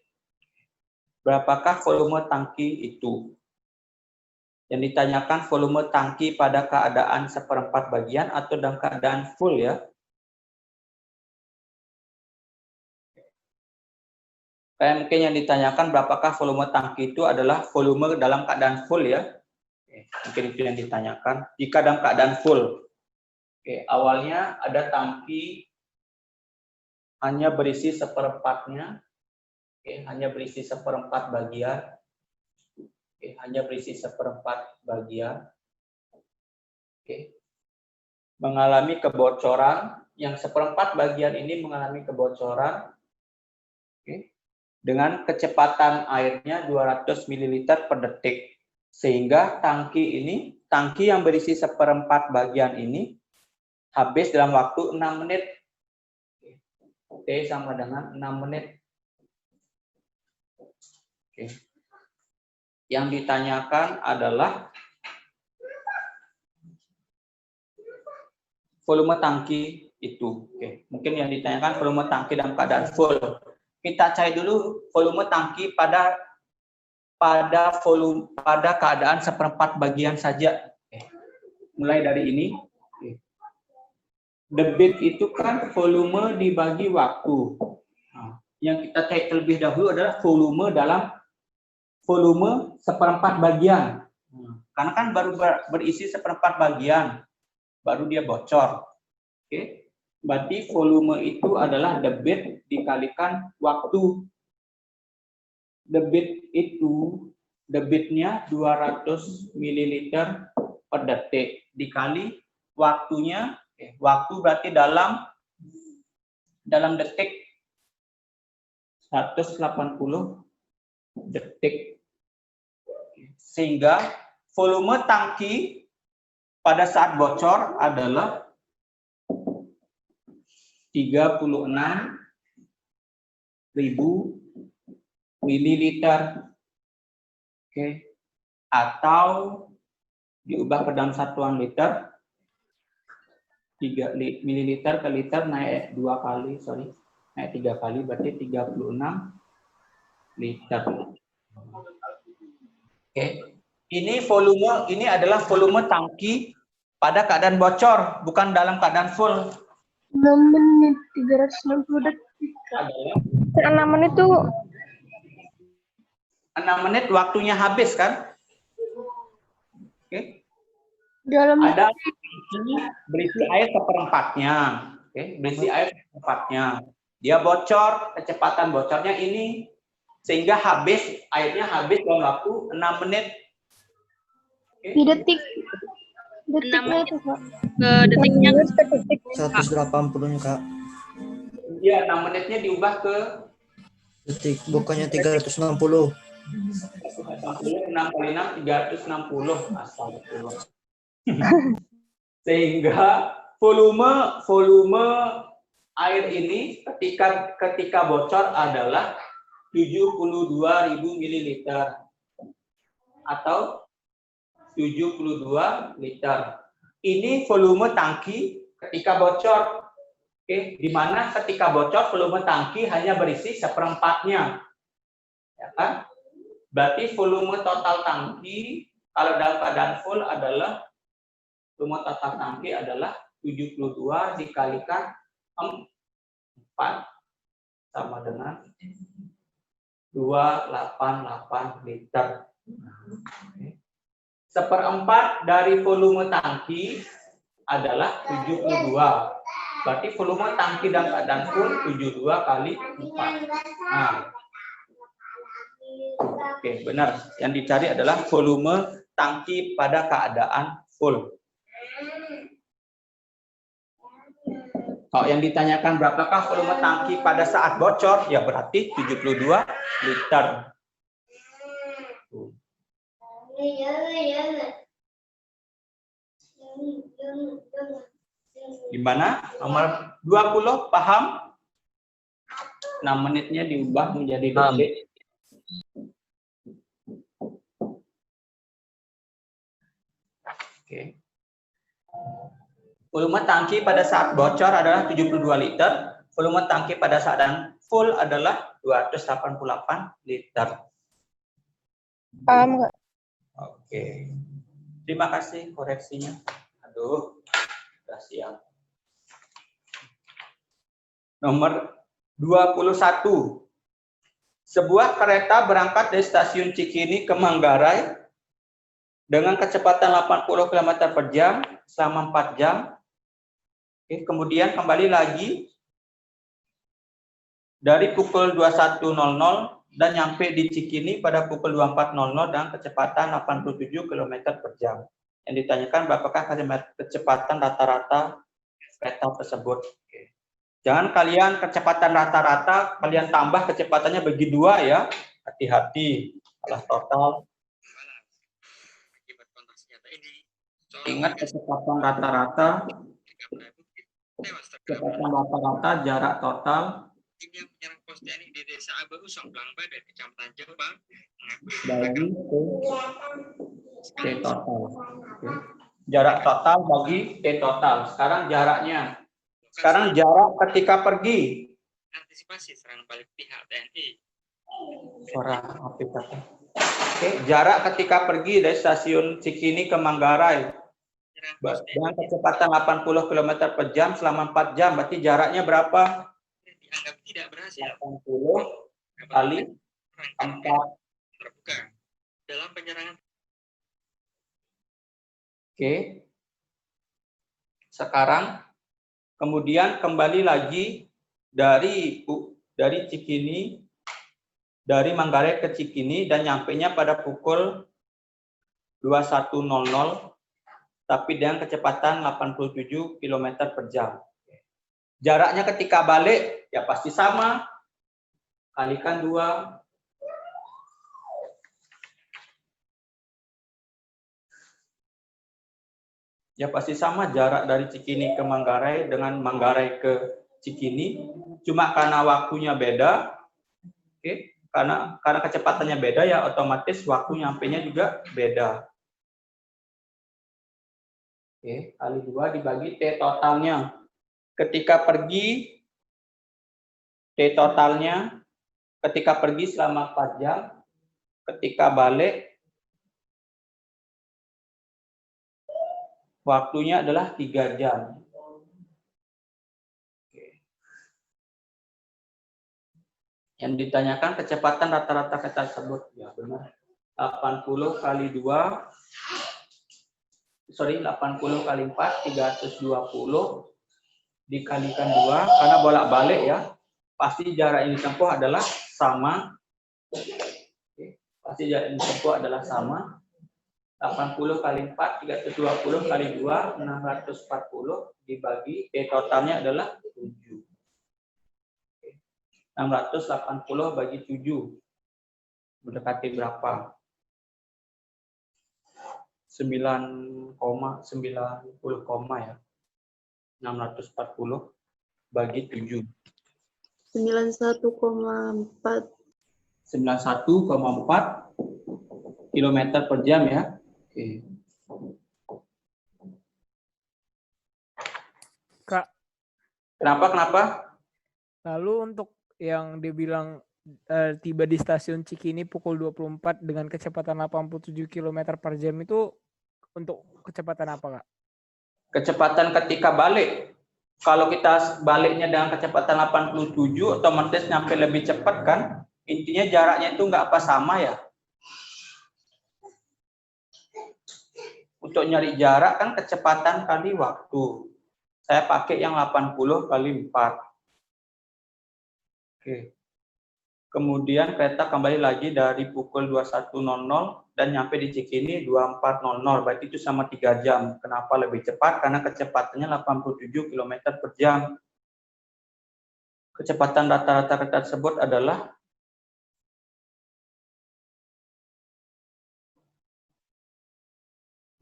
Berapakah volume tangki itu? Yang ditanyakan volume tangki pada keadaan seperempat bagian atau dalam keadaan full ya. Kayak mungkin yang ditanyakan berapakah volume tangki itu adalah volume dalam keadaan full ya. Mungkin itu yang ditanyakan. Jika dalam keadaan full. Awalnya ada tangki hanya berisi seperempatnya. Hanya berisi seperempat bagian. Hanya berisi seperempat bagian. Mengalami kebocoran. Yang seperempat bagian ini mengalami kebocoran. Dengan kecepatan airnya 200 ml per detik. Sehingga tangki yang berisi seperempat bagian ini habis dalam waktu 6 menit. T sama dengan 6 menit. Yang ditanyakan adalah volume tangki itu. Mungkin yang ditanyakan volume tangki dalam keadaan full. Kita cari dulu volume tangki pada keadaan seperempat bagian saja. Mulai dari ini. Debit itu kan volume dibagi waktu. Yang kita cari terlebih dahulu adalah volume seperempat bagian. Karena kan baru berisi seperempat bagian, baru dia bocor. Berarti volume itu adalah debit dikalikan waktu. Debitnya 200 ml per detik dikali waktunya. Waktu berarti dalam detik 180 detik. Sehingga volume tangki pada saat bocor adalah 36.000 mililiter. Atau diubah ke dalam satuan liter, 3 mililiter ke liter naik 3 kali, berarti 36 liter. Ini adalah volume tangki pada keadaan bocor, bukan dalam keadaan full. 6 menit 360 detik. 6 menit tuh 6 menit waktunya habis kan? dalam Ada ini berisi air seperempatnya. Berisi air seperempatnya. Dia bocor, kecepatan bocornya ini sehingga airnya habis dalam waktu 6 menit. di detik. Detiknya itu, Kak. Ke detiknya 180 Kak. Iya, 6 menitnya diubah ke Detik, bukannya 360. 6 kali 6, 360. Astagfirullah. Sehingga volume air ini ketika bocor adalah 72.000 ml atau 72 liter. Ini volume tangki ketika bocor. Di mana ketika bocor volume tangki hanya berisi seperempatnya. Ya kan? Berarti volume total tangki kalau dalam keadaan full adalah volume total tangki adalah 72 dikalikan 4 sama dengan 288 liter. Seperempat dari volume tangki adalah 72. Berarti volume tangki dalam keadaan full 72 kali 4. Nah. Oke, benar. Yang dicari adalah volume tangki pada keadaan full. Yang ditanyakan berapakah volume tangki pada saat bocor, ya berarti 72 liter. Gimana? Nomor 20 paham? 6 menitnya diubah menjadi detik. Oke. Volume tangki pada saat bocor adalah 72 liter. Volume tangki pada saat full adalah 288 liter. Paham nggak? Oke. Terima kasih koreksinya. Aduh, sudah siap. Nomor 21. Sebuah kereta berangkat dari stasiun Cikini ke Manggarai dengan kecepatan 80 km per jam selama 4 jam. Oke, kemudian kembali lagi dari pukul 21.00 dan nyampe di Cikini pada pukul 24.00 dengan kecepatan 87 km per jam. Yang ditanyakan berapakah kecepatan rata-rata kereta tersebut. Oke. Jangan kalian kecepatan rata-rata, kalian tambah kecepatannya bagi 2 ya. Hati-hati, salah total. Ingat kecepatan rata-rata, jarak total. Yang menyerang pos TNI di desa Abahu, Songlang Badan, Kecamatan Jombang, Bagi T total. Oke. Jarak total bagi T total. Sekarang jaraknya. Sekarang jarak ketika pergi. Antisipasi serangan balik pihak TNI. Suara aplikasi. Oke, jarak ketika pergi dari stasiun Cikini ke Manggarai dengan kecepatan 80 km per jam selama 4 jam. Berarti jaraknya berapa? Dianggap tidak berhasil. 80 kali 4. Terbuka. Dalam penyerangan. Oke. Sekarang kemudian kembali lagi dari Cikini, dari Manggarai ke Cikini dan nyampenya pada pukul 21.00 tapi dengan kecepatan 87 km per jam. Jaraknya ketika balik ya pasti sama, kalikan 2. Ya pasti sama jarak dari Cikini ke Manggarai dengan Manggarai ke Cikini, cuma karena waktunya beda, oke? Karena kecepatannya beda ya otomatis waktu nyampenya juga beda. Oke, kali 2 dibagi T totalnya. Ketika pergi T totalnya, ketika pergi selama 4 jam, ketika balik waktunya adalah 3 jam. Oke. Yang ditanyakan kecepatan rata-rata kereta tersebut. Ya benar. 80 kali 80 kali 4, 320 dikalikan 2, karena bolak-balik ya. Pasti jarak yang ditempuh adalah sama. Oke. Pasti jarak yang ditempuh adalah sama. 80 kali 4, 320 kali 2, 640 dibagi, T totalnya adalah 7. 680 bagi 7. Mendekati berapa? 9,90 ya. 640 bagi 7. 91,4. 91,4 km per jam ya. Oke. Kak, Kenapa? lalu untuk yang dibilang tiba di stasiun Cikini pukul 24 dengan kecepatan 87 km per jam itu untuk kecepatan apa, Kak? Kecepatan ketika balik. Kalau kita baliknya dengan kecepatan 87, otomatis nyampe lebih cepat kan? Intinya jaraknya itu nggak apa sama ya. Untuk nyari jarak kan kecepatan kali waktu. Saya pakai yang 80 kali 4. Oke. Kemudian kereta kembali lagi dari pukul 21.00 dan nyampe di Cikini 24.00. Berarti itu sama 3 jam. Kenapa lebih cepat? Karena kecepatannya 87 km per jam. Kecepatan rata-rata kereta tersebut adalah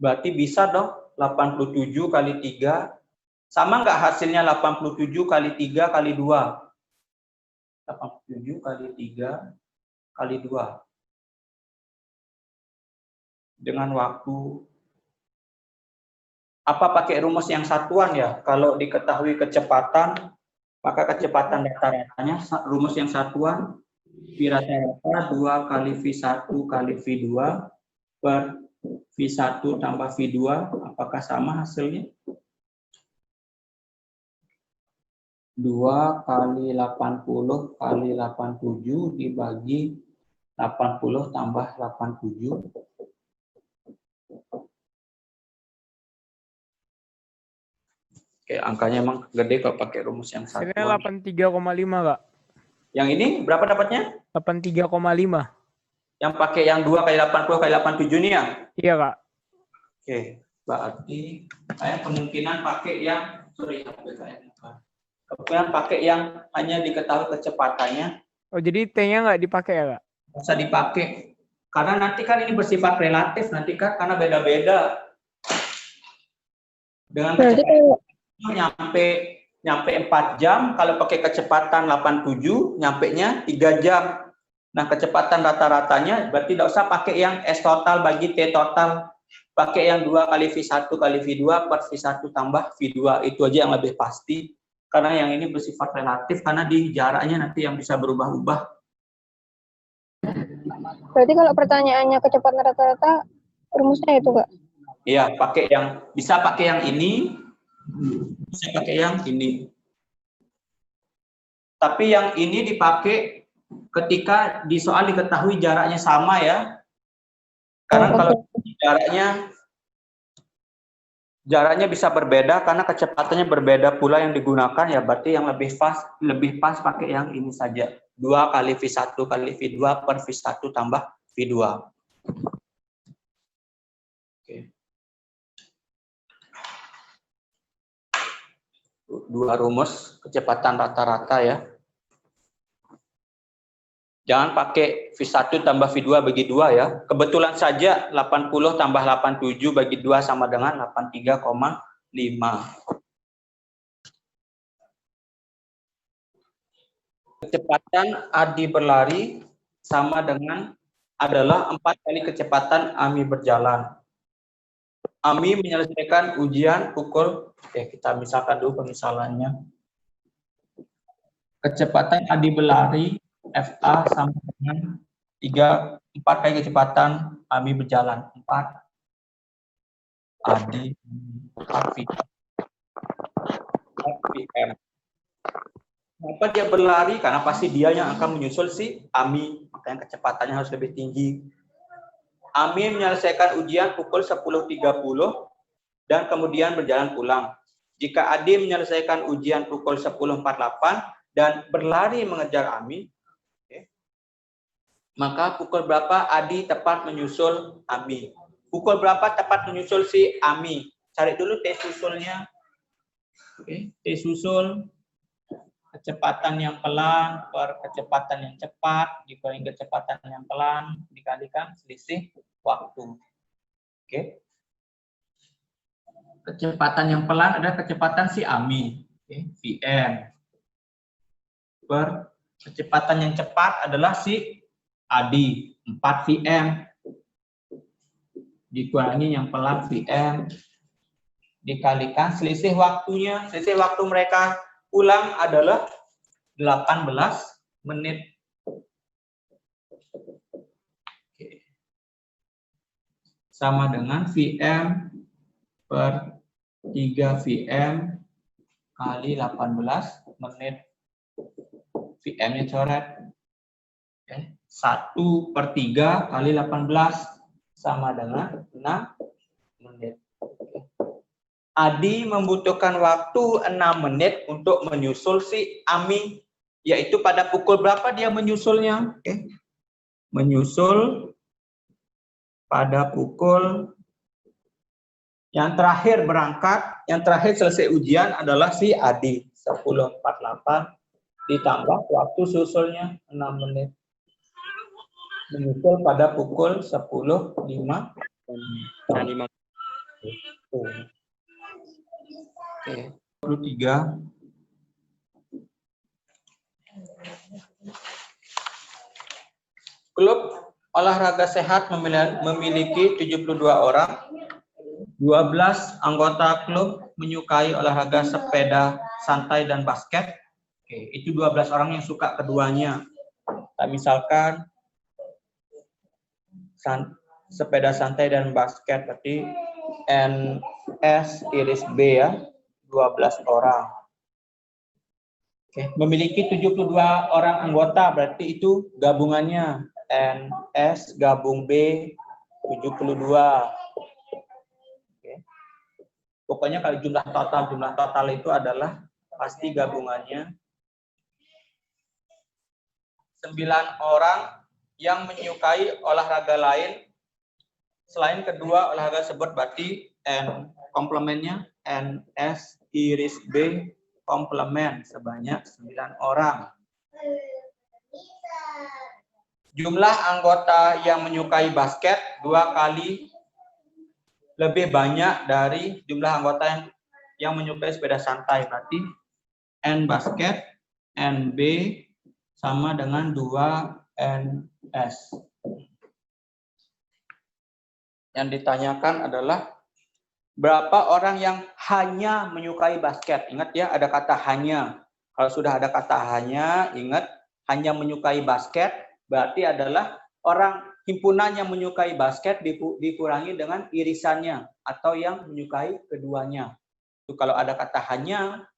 berarti bisa dong 87 kali 3. Sama nggak hasilnya 87 kali 3 kali 2? 87 kali 3 kali 2. Dengan waktu. Apa pakai rumus yang satuan ya? Kalau diketahui kecepatan, maka kecepatan rata-ratanya rumus yang satuan. V rata-rata 2 kali V1 kali V2 per V1 tambah V2, apakah sama hasilnya? 2 kali 80 kali 87 dibagi 80 tambah 87. Oke, angkanya emang gede kalau pakai rumus yang Hasilnya satuan. 83,5 Kak. Yang ini berapa dapatnya? 83,5. Yang pakai yang 2 kali 80 kali 87 nih ya? Iya Kak. Oke, berarti saya kemungkinan pakai yang, kemungkinan pakai yang hanya diketahui kecepatannya. Oh jadi T-nya nggak dipakai ya Kak? Bisa dipakai. Karena nanti kan ini bersifat relatif, nanti kan karena beda-beda. Dengan Berarti kalau nyampe 4 jam, kalau pakai kecepatan 87, nyampenya 3 jam. Nah, kecepatan rata-ratanya berarti tidak usah pakai yang S total bagi T total. Pakai yang 2 kali V1 kali V2 per V1 tambah V2. Itu aja yang lebih pasti. Karena yang ini bersifat relatif, karena di jaraknya nanti yang bisa berubah-ubah. berarti kalau pertanyaannya kecepatan rata-rata rumusnya itu Kak. Iya, bisa pakai yang ini, bisa pakai yang ini. Tapi yang ini dipakai ketika di soal diketahui jaraknya sama ya. Karena kalau jaraknya bisa berbeda karena kecepatannya berbeda pula yang digunakan ya, berarti yang lebih pas pakai yang ini saja. 2 kali V1 kali V2 per V1 tambah V2. Oke. Dua rumus kecepatan rata-rata ya. Jangan pakai V1 tambah V2 bagi 2 ya. Kebetulan saja 80 tambah 87 bagi 2 sama dengan 83,5. Kecepatan Adi berlari sama dengan adalah 4 kali kecepatan Ami berjalan. Ami menyelesaikan ujian pukul, kita misalkan dulu pemisalannya. Kecepatan Adi berlari FA sama dengan 4 kali kecepatan Ami berjalan. 4 Adi 4 VM. Kenapa dia berlari? Karena pasti dia yang akan menyusul si Ami, makanya kecepatannya harus lebih tinggi. Ami menyelesaikan ujian pukul 10.30 dan kemudian berjalan pulang. Jika Adi menyelesaikan ujian pukul 10.48 dan berlari mengejar Ami, maka pukul berapa Adi tepat menyusul Ami? Pukul berapa tepat menyusul si Ami? Cari dulu T susulnya. T susul kecepatan yang pelan per kecepatan yang cepat dikurangi kecepatan yang pelan dikalikan selisih waktu. Oke. Kecepatan yang pelan adalah kecepatan si Ami, Vm. Per kecepatan yang cepat adalah si Adi, 4 Vm. Dikurangi yang pelan Vm. Dikalikan selisih waktunya. Selisih waktu mereka pulang adalah 18 menit. Oke. Sama dengan Vm per 3 Vm kali 18 menit. Vm-nya coret. 1/3 kali 18 sama dengan 6 menit. Adi membutuhkan waktu 6 menit untuk menyusul si Ami, yaitu pada pukul berapa dia menyusulnya? Menyusul pada pukul yang terakhir berangkat, yang terakhir selesai ujian adalah si Adi, 10.48 ditambah waktu susulnya 6 menit. Menyusul pada pukul 10.05. Oke, 23. Klub olahraga sehat memiliki 72 orang. 12 anggota klub menyukai olahraga sepeda santai dan basket. Oke, itu 12 orang yang suka keduanya. Misalkan sepeda santai dan basket, berarti NS iris B ya, 12 orang. Oke, memiliki 72 orang anggota, berarti itu gabungannya NS gabung B 72. Oke. Pokoknya kalau jumlah total itu adalah pasti gabungannya 9 orang yang menyukai olahraga lain selain kedua olahraga tersebut, berarti N komplemennya NS iris B komplement sebanyak 9 orang. Jumlah anggota yang menyukai basket 2 kali lebih banyak dari jumlah anggota yang menyukai sepeda santai, berarti N basket NB sama dengan 2NS. Yang ditanyakan adalah berapa orang yang hanya menyukai basket. Ingat ya, ada kata hanya. Kalau sudah ada kata hanya, ingat hanya menyukai basket berarti adalah orang himpunan yang menyukai basket dikurangi dengan irisannya atau yang menyukai keduanya. Itu kalau ada kata hanya,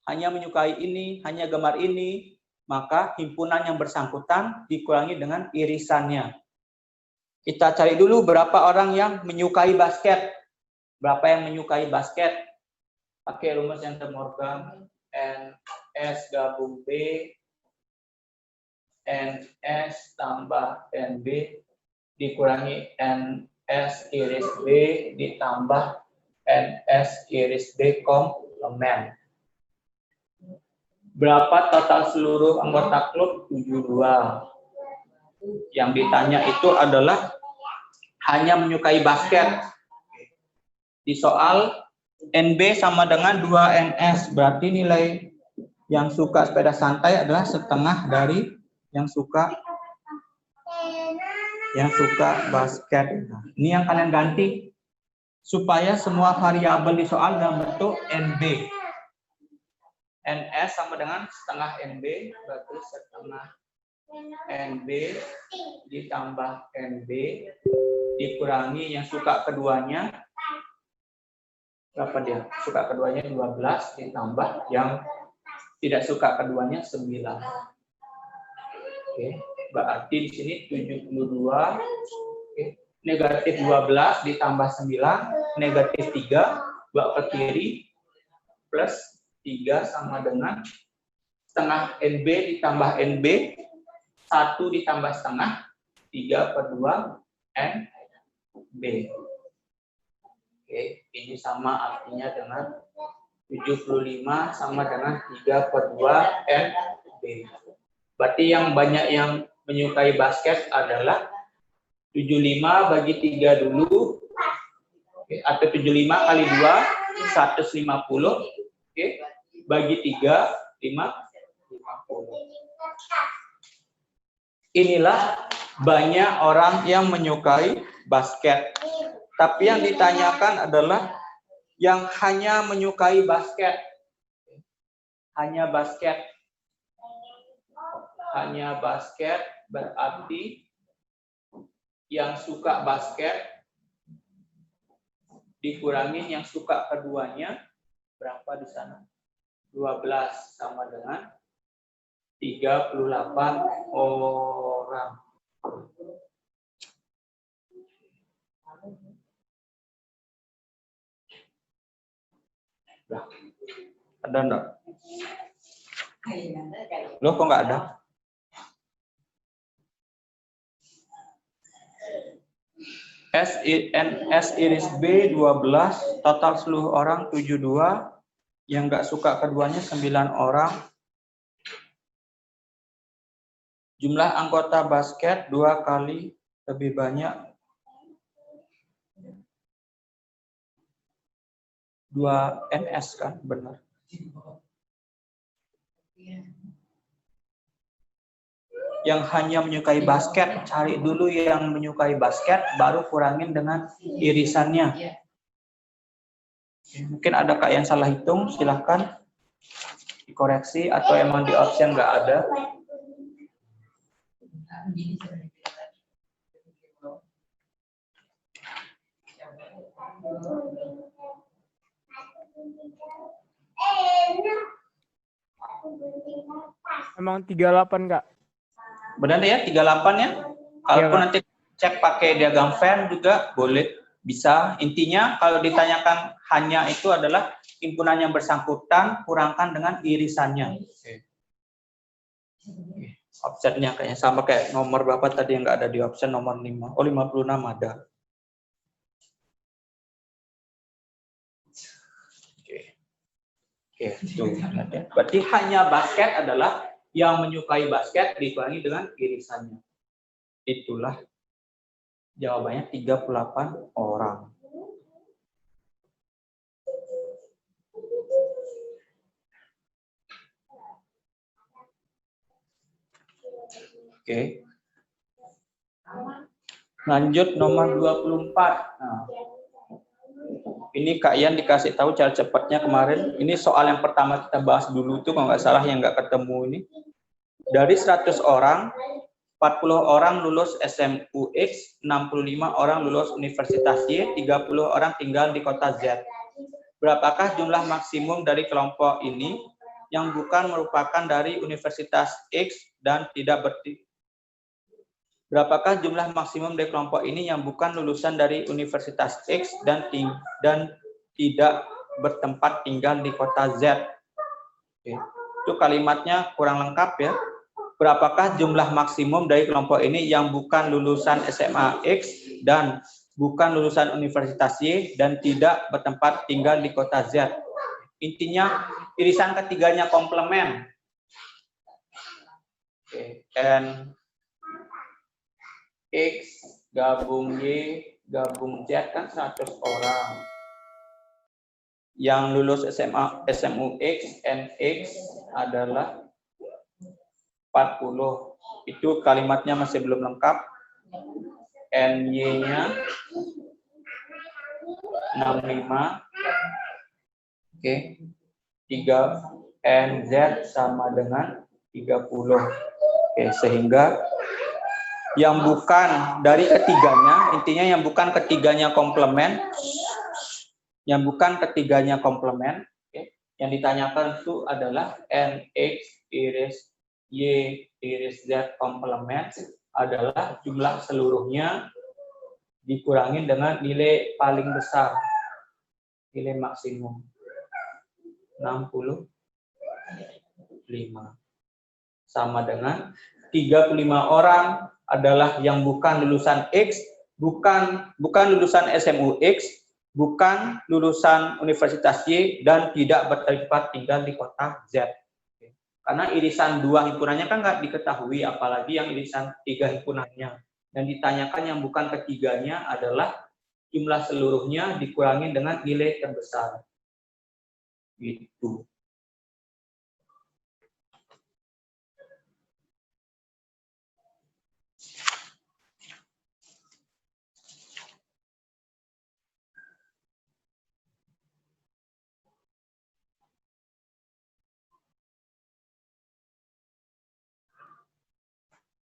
hanya menyukai ini, hanya gemar ini, maka himpunan yang bersangkutan dikurangi dengan irisannya. Kita cari dulu berapa orang yang menyukai basket. Berapa yang menyukai basket? Pakai rumus yang Morgan. NS gabung B, NS tambah NB, dikurangi NS iris B, ditambah NS iris B komplement. Berapa total seluruh anggota klub? 72. Yang ditanya itu adalah hanya menyukai basket. Di soal NB sama dengan 2NS, berarti nilai yang suka sepeda santai adalah setengah dari yang suka basket. Nah, ini yang kalian ganti supaya semua variabel di soal dalam bentuk NB. NS sama dengan setengah NB, berarti setengah NB ditambah NB dikurangi yang suka keduanya. Berapa dia? Suka keduanya 12 ditambah yang tidak suka keduanya 9. Oke, berarti di sini 72. Oke. Negatif 12 ditambah 9, negatif 3, 2 ke kiri, plus 3 sama dengan setengah NB ditambah NB, 1 ditambah setengah, 3 per 2 NB. Oke, ini sama artinya dengan 75 sama dengan 3 per 2 NB. Berarti yang banyak yang menyukai basket adalah 75 bagi 3 dulu. Oke, atau 75 kali 2, 150. Oke, bagi 3, 50. Inilah banyak orang yang menyukai basket. Tapi yang ditanyakan adalah yang hanya menyukai basket. Hanya basket. Hanya basket berarti yang suka basket dikurangi yang suka keduanya. Berapa di sana? 12 sama dengan 38 orang. Nah, ada enggak? Loh, kok enggak ada? NS iris B 12, total seluruh orang 72, yang enggak suka keduanya 9 orang. Jumlah anggota basket 2 kali lebih banyak. 2 NS kan, benar. Yang hanya menyukai basket, cari dulu yang menyukai basket, baru kurangin dengan irisannya. Mungkin ada kak yang salah hitung, silahkan dikoreksi, atau emang di option nggak ada. Emang 38 Kak? Benar ya 38 ya? Kalaupun Kak. nanti cek pakai diagram Venn juga boleh, bisa. Intinya kalau ditanyakan hanya itu adalah himpunan yang bersangkutan kurangkan dengan irisannya. Offsetnya kayaknya sama kayak nomor berapa tadi yang nggak ada di option nomor 5. Oh 56 ada. Oke, itu. Berarti hanya basket adalah yang menyukai basket dikurangi dengan irisannya. Itulah jawabannya 38 orang. Oke. Lanjut nomor 24. Nah, ini Kak Ian dikasih tahu cara cepatnya kemarin. Ini soal yang pertama kita bahas dulu tuh kalau nggak salah yang nggak ketemu ini. Dari 100 orang, 40 orang lulus SMUX, 65 orang lulus Universitas Y, 30 orang tinggal di kota Z. Berapakah jumlah maksimum dari kelompok ini yang bukan merupakan dari Universitas X dan tidak Berapakah jumlah maksimum dari kelompok ini yang bukan lulusan dari Universitas X dan tidak bertempat tinggal di kota Z? Oke. Itu kalimatnya kurang lengkap ya. Berapakah jumlah maksimum dari kelompok ini yang bukan lulusan SMA X dan bukan lulusan Universitas Y dan tidak bertempat tinggal di kota Z? Intinya irisan ketiganya komplement. Oke. And X gabung Y gabung Z kan 100 orang. Yang lulus SMUX NX adalah 40. Itu kalimatnya masih belum lengkap. NY-nya 65. Oke. 3 NZ sama dengan 30. Oke, sehingga yang bukan dari ketiganya, intinya yang bukan ketiganya komplement, yang ditanyakan itu adalah NX iris Y iris Z komplement adalah jumlah seluruhnya dikurangi dengan nilai paling besar, nilai maksimum 65 sama dengan 35 orang adalah yang bukan lulusan X, bukan lulusan SMUX, bukan lulusan Universitas Y, dan tidak bertempat tinggal di kota Z. Karena irisan 2 himpunannya kan nggak diketahui, apalagi yang irisan 3 himpunannya. Dan ditanyakan yang bukan ketiganya adalah jumlah seluruhnya dikurangi dengan nilai terbesar. Gitu.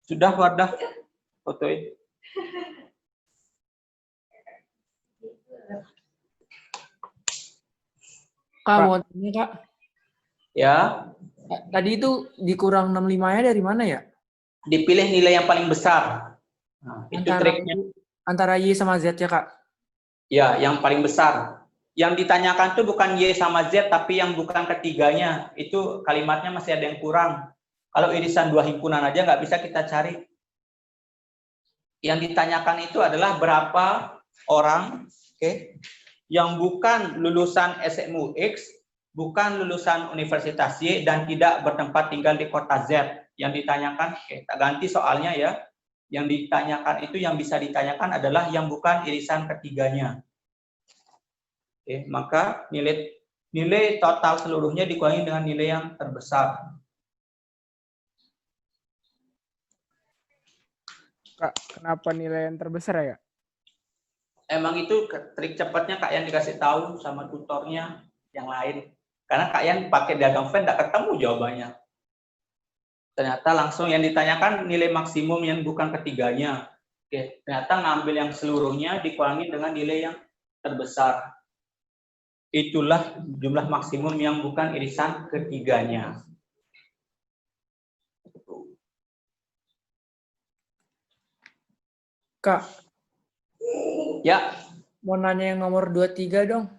Sudah Wardah fotoin. Kak, mau tanya Kak. Ya. Tadi itu dikurang 65-nya dari mana ya? Dipilih nilai yang paling besar. Nah, itu triknya. Antara Y sama Z ya Kak? Ya, yang paling besar. Yang ditanyakan itu bukan Y sama Z, tapi yang bukan ketiganya. Itu kalimatnya masih ada yang kurang. Kalau irisan 2 himpunan aja nggak bisa kita cari. Yang ditanyakan itu adalah berapa orang, yang bukan lulusan SMUX, bukan lulusan Universitas Y, dan tidak bertempat tinggal di kota Z. Yang ditanyakan, tak ganti soalnya ya. Yang ditanyakan itu, yang bisa ditanyakan adalah yang bukan irisan ketiganya. Maka nilai total seluruhnya dikurangi dengan nilai yang terbesar. Kak, kenapa nilai yang terbesar ya? Emang itu trik cepatnya Kak Yan dikasih tahu sama tutornya yang lain. Karena Kak Yan pakai diagram Venn tidak ketemu jawabannya. Ternyata langsung yang ditanyakan nilai maksimum yang bukan ketiganya. Ternyata ngambil yang seluruhnya dikurangi dengan nilai yang terbesar. Itulah jumlah maksimum yang bukan irisan ketiganya. Kak, Ya, mau nanya yang nomor 23 dong.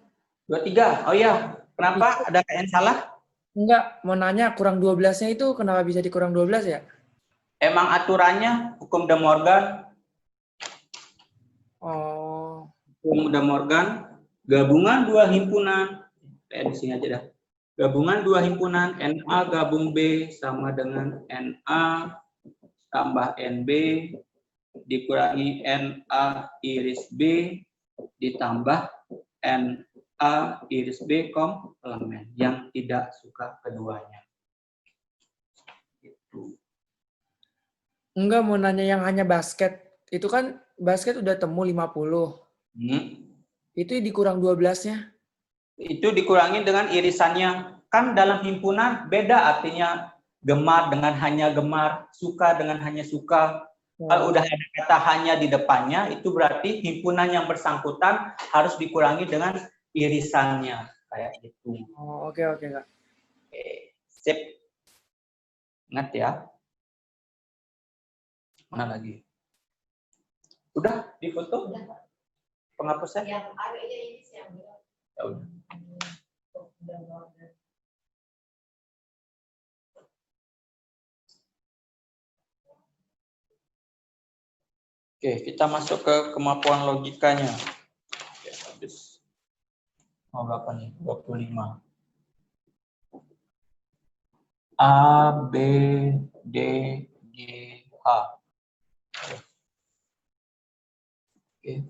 23. Oh iya, kenapa? Ada yang salah? Enggak, mau nanya kurang 12-nya itu kenapa bisa dikurang 12 ya? Emang aturannya hukum De Morgan. Oh, Hukum De Morgan, gabungan dua himpunan. Di sini aja dah. Gabungan dua himpunan NA gabung B sama dengan NA tambah NB dikurangi NA iris B ditambah NA iris B komplement yang tidak suka keduanya. Itu. enggak, mau nanya yang hanya basket. Itu kan basket udah temu 50. Itu dikurang 12-nya. Itu dikurangi dengan irisannya. Kan dalam himpunan beda artinya gemar dengan hanya gemar, suka dengan hanya suka. Kalau udah ada kata hanya di depannya, itu berarti himpunan yang bersangkutan harus dikurangi dengan irisannya. Kayak gitu. Oh, oke, Kak. Oke, sip. Ingat ya. Mana lagi? Udah difoto? Penghapusnya? Ya udah. Oke, kita masuk ke kemampuan logikanya. Oke, habis. Mau berapa nih? 25. A, B, D, G, H. Oke.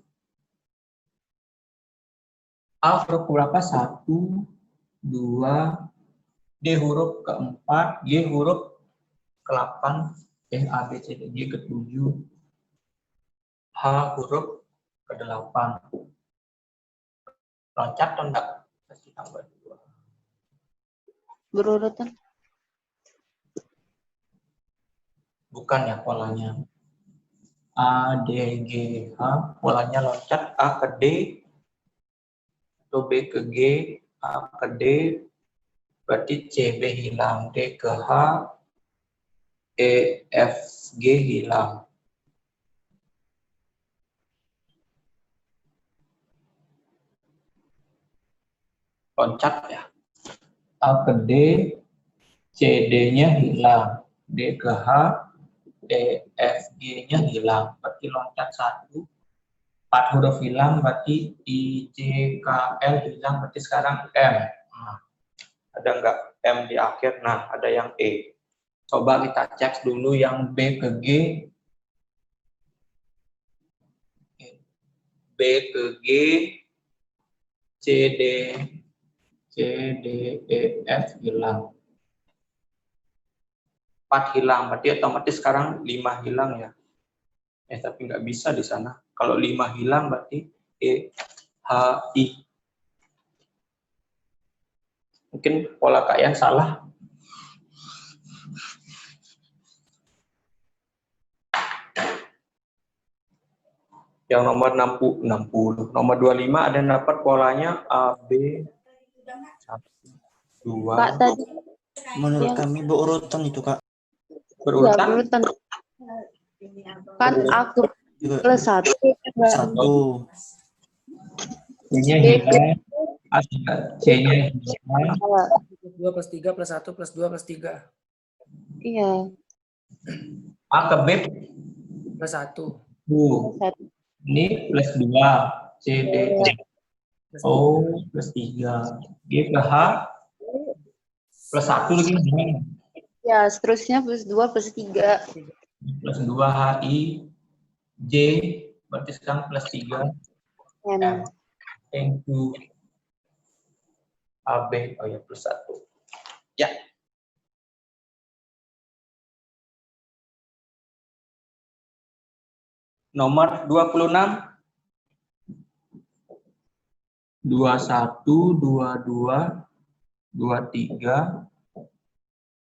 A huruf berapa? 1, 2, D huruf keempat, G huruf ke-8, A, B, C, D, G ke-7, H huruf ke-8. Loncat atau enggak? Kasih tambah 2. Berurutan. Bukan ya polanya. A, D, G, H, polanya loncat A ke D, atau B ke G, A ke D, berarti C, B hilang, D ke H, E, F, G hilang. Loncat ya. A ke D, C, D-nya hilang, D ke H, E, F, G-nya hilang, berarti loncat 1. 4 huruf hilang, berarti I, J, K, L hilang, berarti sekarang M. Nah, ada enggak M di akhir? Nah, ada yang E. Coba kita cek dulu yang B ke G. B ke G, C, D, E, F hilang. 4 hilang, berarti otomatis sekarang 5 hilang ya. Tapi nggak bisa di sana. Kalau 5 hilang berarti E, H, I. Mungkin pola kalian salah. Yang nomor 60, nomor 25 ada yang dapat polanya A, B, 1, 2. Kak, tadi Menurut yang kami berurutan itu, Kak. Berurutan? berurutan. Kan aku Juga plus 1. 1. C-nya hilang, C-nya hilang. 2 plus 3 plus 1 plus 2 plus 3. Iya. A ke B Plus 1. Ini plus 2, C, D, E. O plus 3, G ke H plus 1 lagi gimana? Ya, seterusnya plus 2 plus 3. Plus 2 H, I, J, berarti sekarang plus 3, M. Thank you. A, B, oh ya plus 1. Ya. Nomor 26. 21, 22, 23,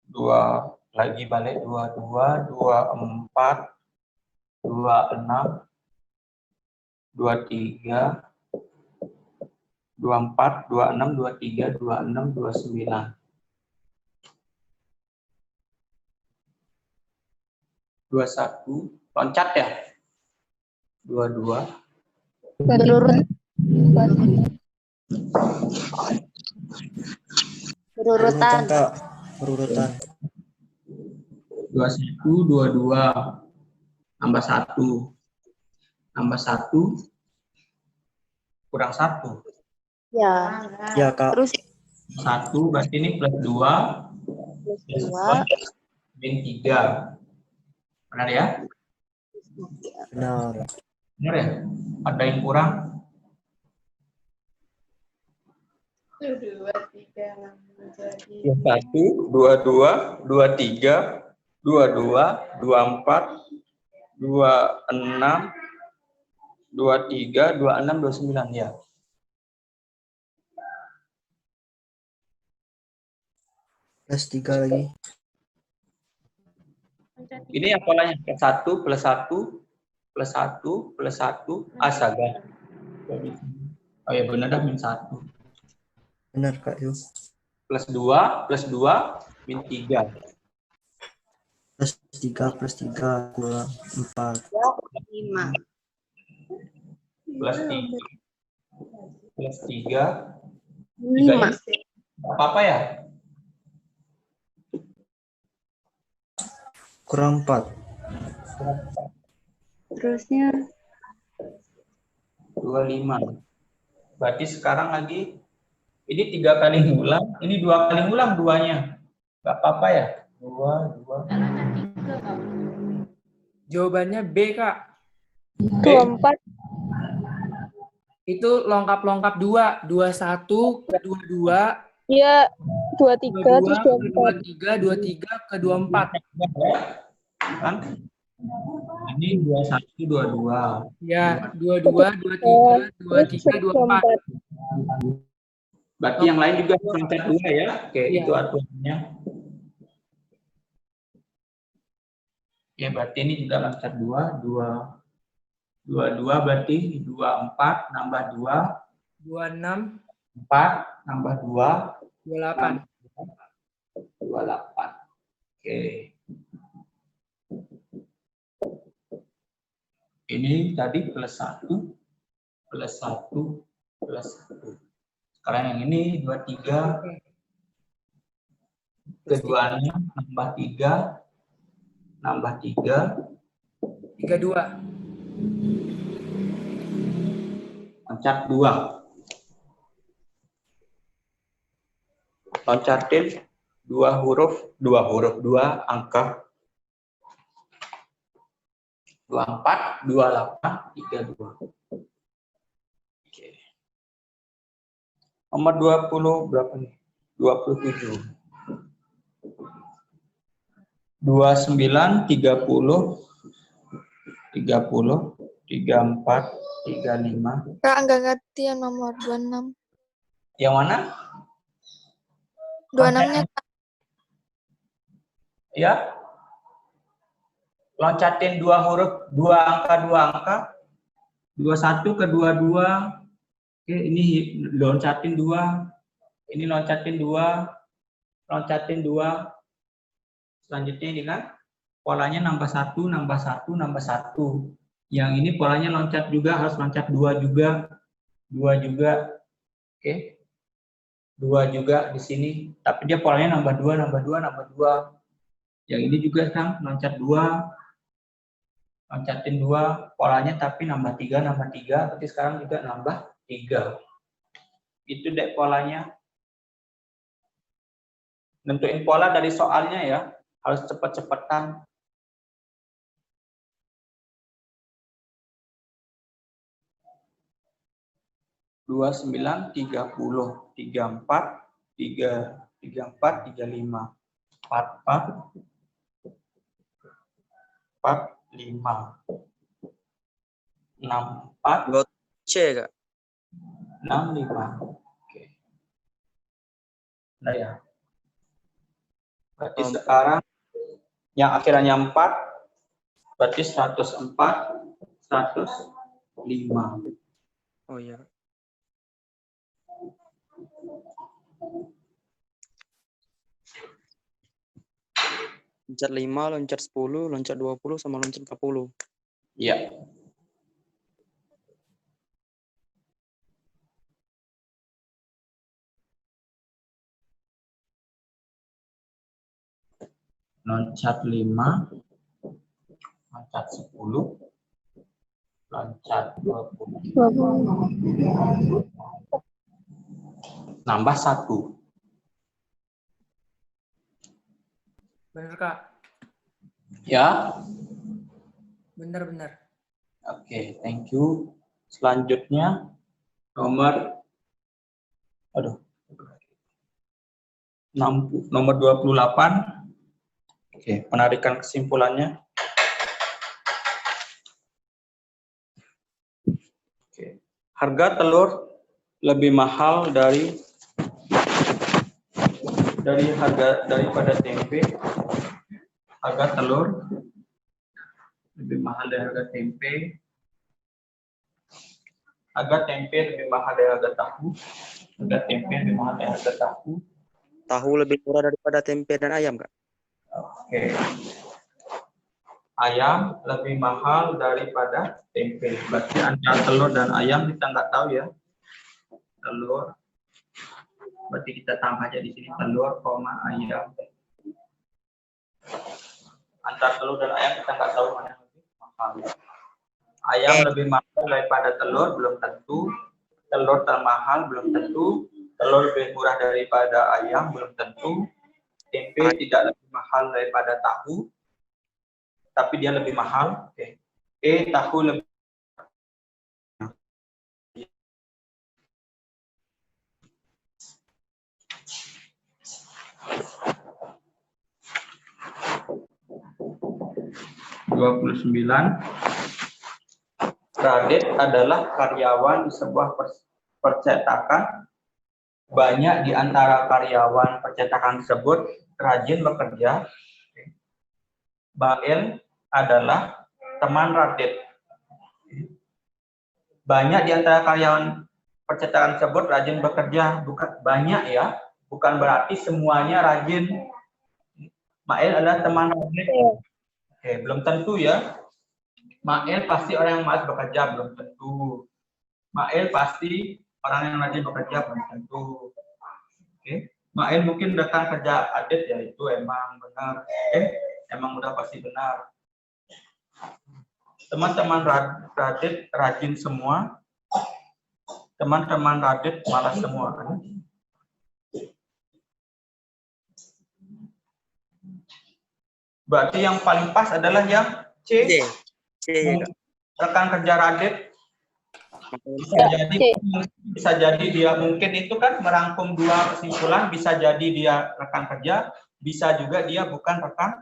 2 lagi balik 22, 24, 26, 23, 24, 26, 23, 26, 29. 21, loncat ya? 22, Berurut. Berurutan, Berurutan. Kak. Berurutan. 21, 22, tambah 1. Tambah 1, kurang 1. Ya. Ya, Kak. Terus 1 berarti ini plus 2, plus plus 2. 2, min 3. Benar ya? Benar. Benar ya? Ada yang kurang? 1, 22, 23, 22, 24, 26, 23, 26, 29 ya. Plus 3 lagi. Ini apalanya? 1 plus 1 plus 1 plus 1 astaga. Oh ya benar dah min 1. Benar, Kak. Yuk. Plus 2 min 3. Plus 3 kurang 4. 5. Plus 3. Plus 3. 5. Apa ya? Kurang 4. Terusnya 25. Berarti sekarang lagi ini 3 kali ngulang, ini 2 kali ngulang duanya. Enggak apa-apa ya? 2. Jawabannya B, Kak. 24. Itu lengkap-lengkap 2. 21 ke 22, Iya, 23 terus 24. 23 ke 24. Kan? Ini 21, 22. Ya, 22, 23, 23, 24. Berarti yang lain juga loncat 2 ya. Oke, Iya. itu aturannya. Oke, berarti ini juga loncat 2, 22 berarti 24 nambah 2, 26, 4 nambah 2, 28. 28. Oke. Ini tadi plus 1, plus 1, plus 1. Sekarang yang ini 23, keduanya nambah 3, nambah 3, 32. loncat 2. Loncatin 2 angka. 24, 28, 32. Oke. Nomor 20 berapa nih? 27. 29, 30, 34, 35. Kak, nggak ngerti yang nomor 26. Yang mana? 26-nya, Kak. Ya. Loncatin 2 huruf, 2 angka. 21 ke 22. Oke, ini loncatin 2. Ini loncatin 2. Loncatin 2. Selanjutnya ini kan polanya nambah 1, nambah 1, nambah 1. Yang ini polanya loncat juga, harus loncat 2 juga. 2 juga. Oke. 2 juga di sini. Tapi dia polanya nambah 2, nambah 2, nambah 2. Yang ini juga kan loncat 2. Loncatin 2 polanya tapi nambah 3, berarti sekarang juga nambah 3. Itu deh polanya. Nentuin pola dari soalnya ya, harus cepet-cepetan. Dua 9, 30, 34, 35, 44, 5, 64, C, Kak. 65. Oke. Nah ya. Berarti sekarang yang akhirannya 4, berarti 104, 105. Oh iya. Loncat 5, loncat 10, loncat 20, sama loncat 40. Iya. Loncat 5, loncat 10, loncat 20. 20. Nambah 1. Bener, Kak. Ya. Bener. Oke, thank you. Selanjutnya nomor 28. Oke, penarikan kesimpulannya. Oke. Harga telur lebih mahal daripada tempe. Harga telur lebih mahal dari harga tempe. Harga tempe lebih mahal dari harga tahu. Harga tempe lebih mahal dari harga tahu. Tahu lebih murah daripada tempe dan ayam, Kak. Oke. Ayam lebih mahal daripada tempe. Berarti antara telur dan ayam kita nggak tahu ya. Telur. Berarti kita tambah aja di sini telur, ayam. Antara telur dan ayam kita nggak tahu mana yang lebih mahal. Ayam lebih mahal daripada telur belum tentu. Telur termahal belum tentu. Telur lebih murah daripada ayam belum tentu. Tempe tidak lebih mahal daripada tahu, tapi dia lebih mahal. Oke. Tahu lebih. Radit adalah karyawan di sebuah percetakan. Banyak di antara karyawan percetakan tersebut rajin bekerja. Bael adalah teman Radit. Banyak di antara karyawan percetakan tersebut rajin bekerja. Bukan banyak ya, bukan berarti semuanya rajin. Mael adalah teman Radit. Oke, belum tentu ya. Mael pasti orang yang malas bekerja, belum tentu. Mael pasti orang yang rajin bekerja, belum tentu. Oke. Mael mungkin rekan kerja Adit, ya itu emang benar. Emang udah pasti benar. Teman-teman Radit rajin semua. Teman-teman Radit malas semua. Berarti yang paling pas adalah yang C. Rekan kerja Radit. Bisa jadi dia mungkin itu kan merangkum dua kesimpulan. Bisa jadi dia rekan kerja, bisa juga dia bukan rekan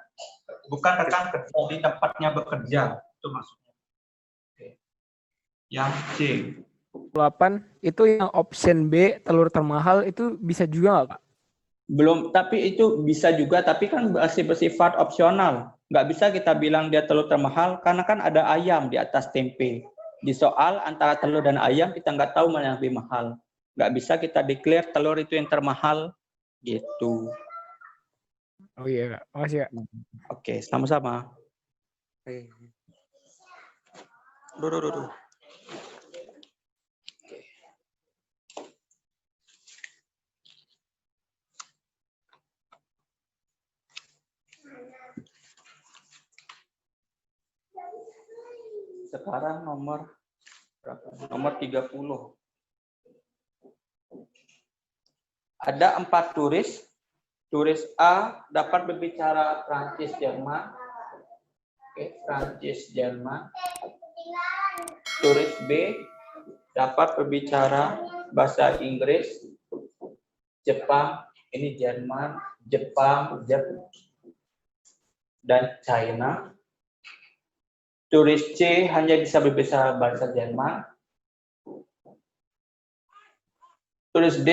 kerja di tempatnya bekerja. Itu maksudnya. Oke. Yang C. 8 itu yang option B, telur termahal itu bisa juga nggak, Kak? Belum, tapi itu bisa juga, tapi kan masih bersifat opsional. Nggak bisa kita bilang dia telur termahal, karena kan ada ayam di atas tempe. Di soal antara telur dan ayam, kita nggak tahu mana yang lebih mahal. Nggak bisa kita declare telur itu yang termahal, gitu. Oh iya, Kak. Makasih, Kak. Oke, sama-sama. Duh. Sekarang nomor berapa? Nomor 30. Ada 4 turis. Turis A dapat berbicara Prancis Jerman. Oke, Prancis Jerman. Turis B dapat berbicara bahasa Inggris, Jepang, ini Jerman, Jepang, dan China. Turis C hanya bisa berbicara bahasa Jerman. Turis D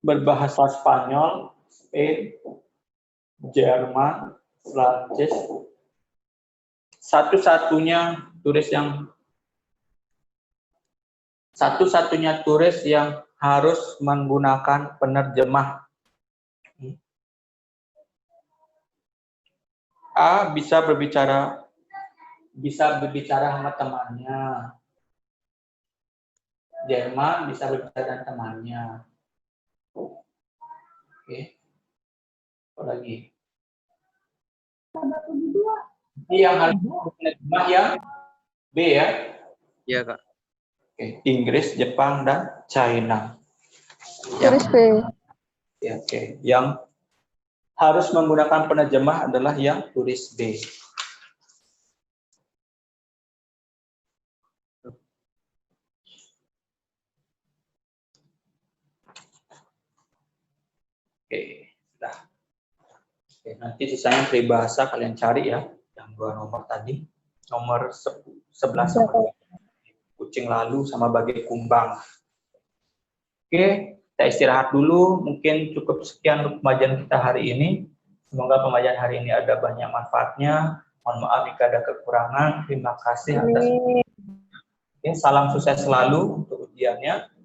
berbahasa Spanyol, Spain, Jerman, Prancis. Satu-satunya turis yang harus menggunakan penerjemah. A bisa berbicara sama temannya. Jerman bisa berbicara dengan temannya. Oke. Apa lagi? Yang harus penerjemah yang B ya. Iya, Kak. Oke. Inggris, Jepang, dan China. Turis B. Ya, oke. Yang harus menggunakan penerjemah adalah yang turis B. Oke, sudah. Oke, nanti sisanya peribahasa kalian cari ya, yang 2 nomor tadi. Nomor 11 sama 12. Kucing lalu sama bagai kumbang. Oke, kita istirahat dulu. Mungkin cukup sekian untuk pembelajaran kita hari ini. Semoga pembelajaran hari ini ada banyak manfaatnya. Mohon maaf jika ada kekurangan. Terima kasih atas. Oke, salam sukses selalu untuk ujiannya.